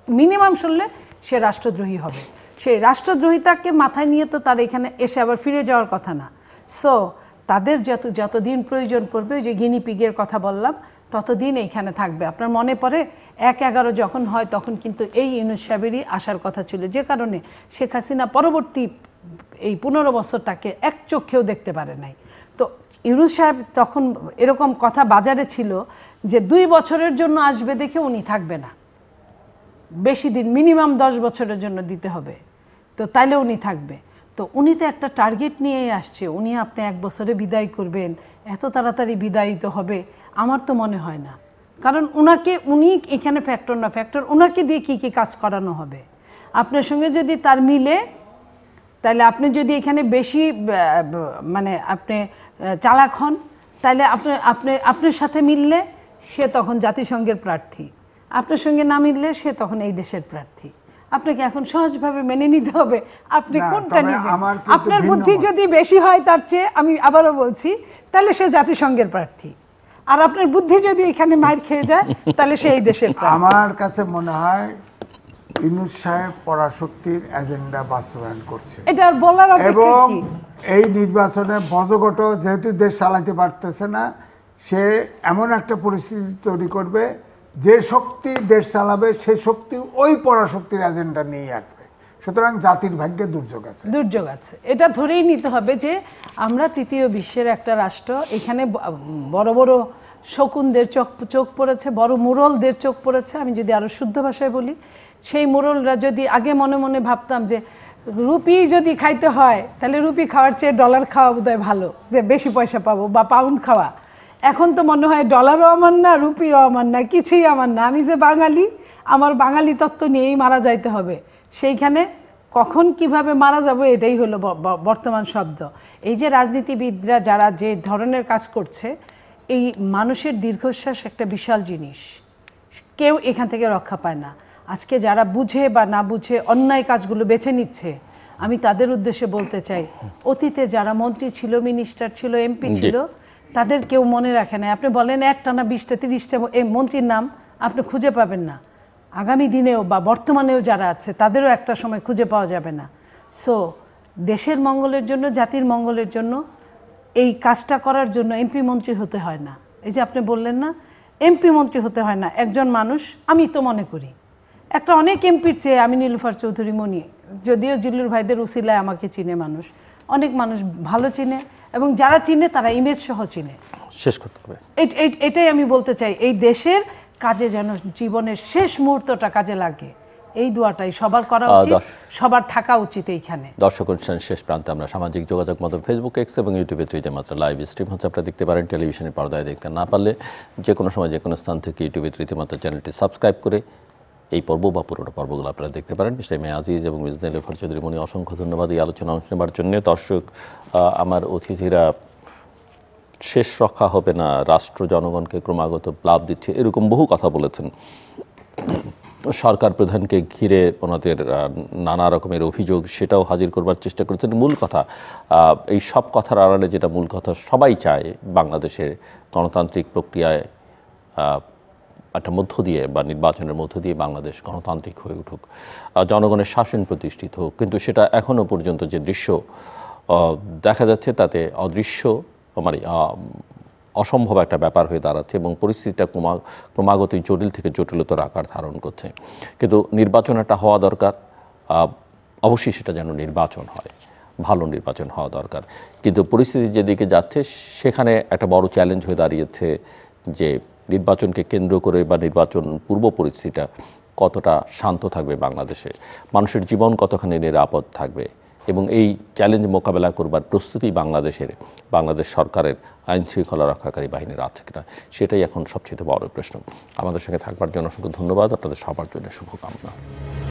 Speaker 2: মিনিমাম শুনলে সে রাষ্ট্রদ্রোহী হবে। সেই রাষ্ট্রদ্রোহিতাকে মাথায় নিয়ে তো তার এখানে এসে আবার ফিরে যাওয়ার কথা না। সো তাদের যতদিন প্রয়োজন পড়বে, ওই যে গিনি পিগের কথা বললাম, ততদিন এইখানে থাকবে। আপনার মনে পড়ে 1/11 যখন হয়, তখন কিন্তু এই ইউনুস সাহেবেরই আসার কথা ছিল, যে কারণে শেখ হাসিনা পরবর্তী এই 15 বছর তাকে এক চোখেও দেখতে পারে নাই। তো ইউনূস সাহেব তখন এরকম কথা বাজারে ছিল যে 2 বছরের জন্য আসবে দেখে উনি থাকবে না, বেশি দিন মিনিমাম 10 বছরের জন্য দিতে হবে, তো তাইলে উনি থাকবে। তো উনি তো একটা টার্গেট নিয়েই আসছে, উনি আপনি 1 বছরে বিদায় করবেন, এত তাড়াতাড়ি বিদায়িত হবে আমার তো মনে হয় না। কারণ উনি এখানে ফ্যাক্টর না, ফ্যাক্টর ওনাকে দিয়ে কি কি কাজ করানো হবে। আপনার সঙ্গে যদি তার মিলে, তাহলে আপনি যদি এখানে বেশি মানে আপনি চালাক হন, তাহলে আপনার সাথে মিললে সে তখন জাতিসংঘের প্রার্থী, আপনার সঙ্গে না মিললে সে তখন এই দেশের প্রার্থী। আপনাকে এখন সহজভাবে মেনে নিতে হবে আপনি কোনটা নেবেন। আপনার বুদ্ধি যদি বেশি হয় তার চেয়ে, আমি আবারও বলছি, তাহলে সে জাতিসংঘের প্রার্থী। আর আপনার বুদ্ধি যদি এখানে মার খেয়ে যায় তাহলে সে এই দেশের প্রার্থী।
Speaker 3: আমার কাছে মনে হয় ইউনূস সাহেব পরাশক্তির এজেন্ডা বাস্তবায়ন করছে,
Speaker 2: এটা আর বলার অপেক্ষা
Speaker 3: এবং
Speaker 2: কি?
Speaker 3: এই নির্বাচনে বজগট যেহেতু দেশ চালাতে পারতেছে না, সে এমন একটা পরিস্থিতি তৈরি করবে যে শক্তি দেশ চালাবে সেই শক্তি ওই পরাশক্তির এজেন্ডা নিয়ে আসবে। সুতরাং জাতির ভাগ্যে দুর্যোগ আছে, এটা ধরেই নিতে হবে যে আমরা তৃতীয় বিশ্বের একটা রাষ্ট্র। এখানে বড় বড় শকুনদের চোখ পড়েছে, বড় মুরলদের চোখ পড়েছে। আমি যদি আরো শুদ্ধ ভাষায় বলি, সেই মুরলরা যদি আগে মনে মনে ভাবতাম যে রুপি যদি খাইতে হয় তাহলে রুপি খাওয়ার চেয়ে ডলার খাওয়া বোধহয় ভালো, যে বেশি পয়সা পাবো, বা পাউন্ড খাওয়া। এখন তো মনে হয় ডলারও আমার না, রুপিও আমার না, কিছুই আমার না, আমি যে বাঙালি, আমার বাঙালি তত্ত্ব নিয়েই মারা যাইতে হবে। সেইখানে কখন কিভাবে মারা যাব এটাই হলো বর্তমান শব্দ। এই যে রাজনীতিবিদরা যারা যে ধরনের কাজ করছে, এই মানুষের দীর্ঘশ্বাস একটা বিশাল জিনিস, কেউ এখান থেকে রক্ষা পায় না। আজকে যারা বুঝে বা না বুঝে অন্যায় কাজগুলো বেছে নিচ্ছে, আমি তাদের উদ্দেশ্যে বলতে চাই, অতীতে যারা মন্ত্রী ছিল, মিনিস্টার ছিল, এমপি ছিল, তাদের কেউ মনে রাখে না। আপনি বলেন 1টা 20টা 30টা এই মন্ত্রীর নাম আপনি খুঁজে পাবেন না, আগামী দিনেও বা বর্তমানেও যারা আছে তাদেরও একটা সময় খুঁজে পাওয়া যাবে না। সো দেশের মঙ্গলের জন্য, জাতির মঙ্গলের জন্য এই কাজটা করার জন্য এমপি মন্ত্রী হতে হয় না। এই যে আপনি বললেন না, এমপি মন্ত্রী হতে হয় না। একজন মানুষ, আমি তো মনে করি একটা অনেক এমপির চেয়ে আমি নীলুফার চৌধুরী মনি, যদিও জিল্লুর ভাইদের উসিলায় আমাকে চিনে মানুষ, অনেক মানুষ ভালো চিনে, এবং যারা চিনে তারা ইমেজ সহ চিনে।
Speaker 1: শেষ করতে হবে,
Speaker 2: এটাই আমি বলতে চাই। এই দেশের কাজে যেন জীবনের শেষ মুহূর্তটা কাজে লাগে, এই দোয়াটাই সবার করা উচিত, সবার থাকা উচিত এইখানে।
Speaker 1: দর্শক অনুষ্ঠানের শেষ প্রান্তে আমরা সামাজিক যোগাযোগ মাধ্যম ফেসবুক, এক্স এবং ইউটিউবে 3 মাত্র লাইভ স্ট্রিম হচ্ছে, আপনারা দেখতে পারেন। টেলিভিশনের পর্দায় দেখতে না পারলে যে কোনো সময় যে কোনো স্থান থেকে ইউটিউবে 3 মাত্র চ্যানেলটি সাবস্ক্রাইব করে এই পর্ব বা পুরোটা পর্বগুলো আপনারা দেখতে পারেন। মিস্টার এম এ আজিজ এবং মিস নীলুফার চৌধুরী মনি, অসংখ্য ধন্যবাদ এই আলোচনা অংশ নেবার জন্য। দর্শক, আমার অতিথিরা শেষ রক্ষা হবে না, রাষ্ট্র জনগণকে ক্রমাগত প্লাব দিচ্ছে, এরকম বহু কথা বলেছেন। সরকার প্রধানকে ঘিরে ওনাদের নানা রকমের অভিযোগ, সেটাও হাজির করবার চেষ্টা করেছেন। মূল কথা, এই সব কথার আড়ালে যেটা মূল কথা, সবাই চায় বাংলাদেশের গণতান্ত্রিক প্রক্রিয়ায় একটা মধ্য দিয়ে বা নির্বাচনের মধ্য দিয়ে বাংলাদেশ গণতান্ত্রিক হয়ে উঠুক, জনগণের শাসন প্রতিষ্ঠিত হোক। কিন্তু সেটা এখনও পর্যন্ত যে দৃশ্য দেখা যাচ্ছে তাতে অদৃশ্য, মানে অসম্ভব একটা ব্যাপার হয়ে দাঁড়াচ্ছে, এবং পরিস্থিতিটা ক্রমাগতই জটিল থেকে জটিলতর আকার ধারণ করছে। কিন্তু নির্বাচন একটা হওয়া দরকার, অবশ্যই সেটা যেন নির্বাচন হয়, ভালো নির্বাচন হওয়া দরকার। কিন্তু পরিস্থিতি যেদিকে যাচ্ছে সেখানে একটা বড় চ্যালেঞ্জ হয়ে দাঁড়িয়েছে যে নির্বাচনকে কেন্দ্র করে বা নির্বাচন পূর্ব পরিস্থিতিটা কতটা শান্ত থাকবে, বাংলাদেশে মানুষের জীবন কতখানি নিরাপদ থাকবে, এবং এই চ্যালেঞ্জ মোকাবেলা করবার প্রস্তুতি বাংলাদেশ সরকারের আইন শৃঙ্খলা রক্ষাকারী বাহিনীর আছে কিনা, সেটাই এখন সবচেয়ে বড় প্রশ্ন। আমাদের সঙ্গে থাকবার জন্য অসংখ্য ধন্যবাদ, আপনাদের সবার জন্য শুভকামনা।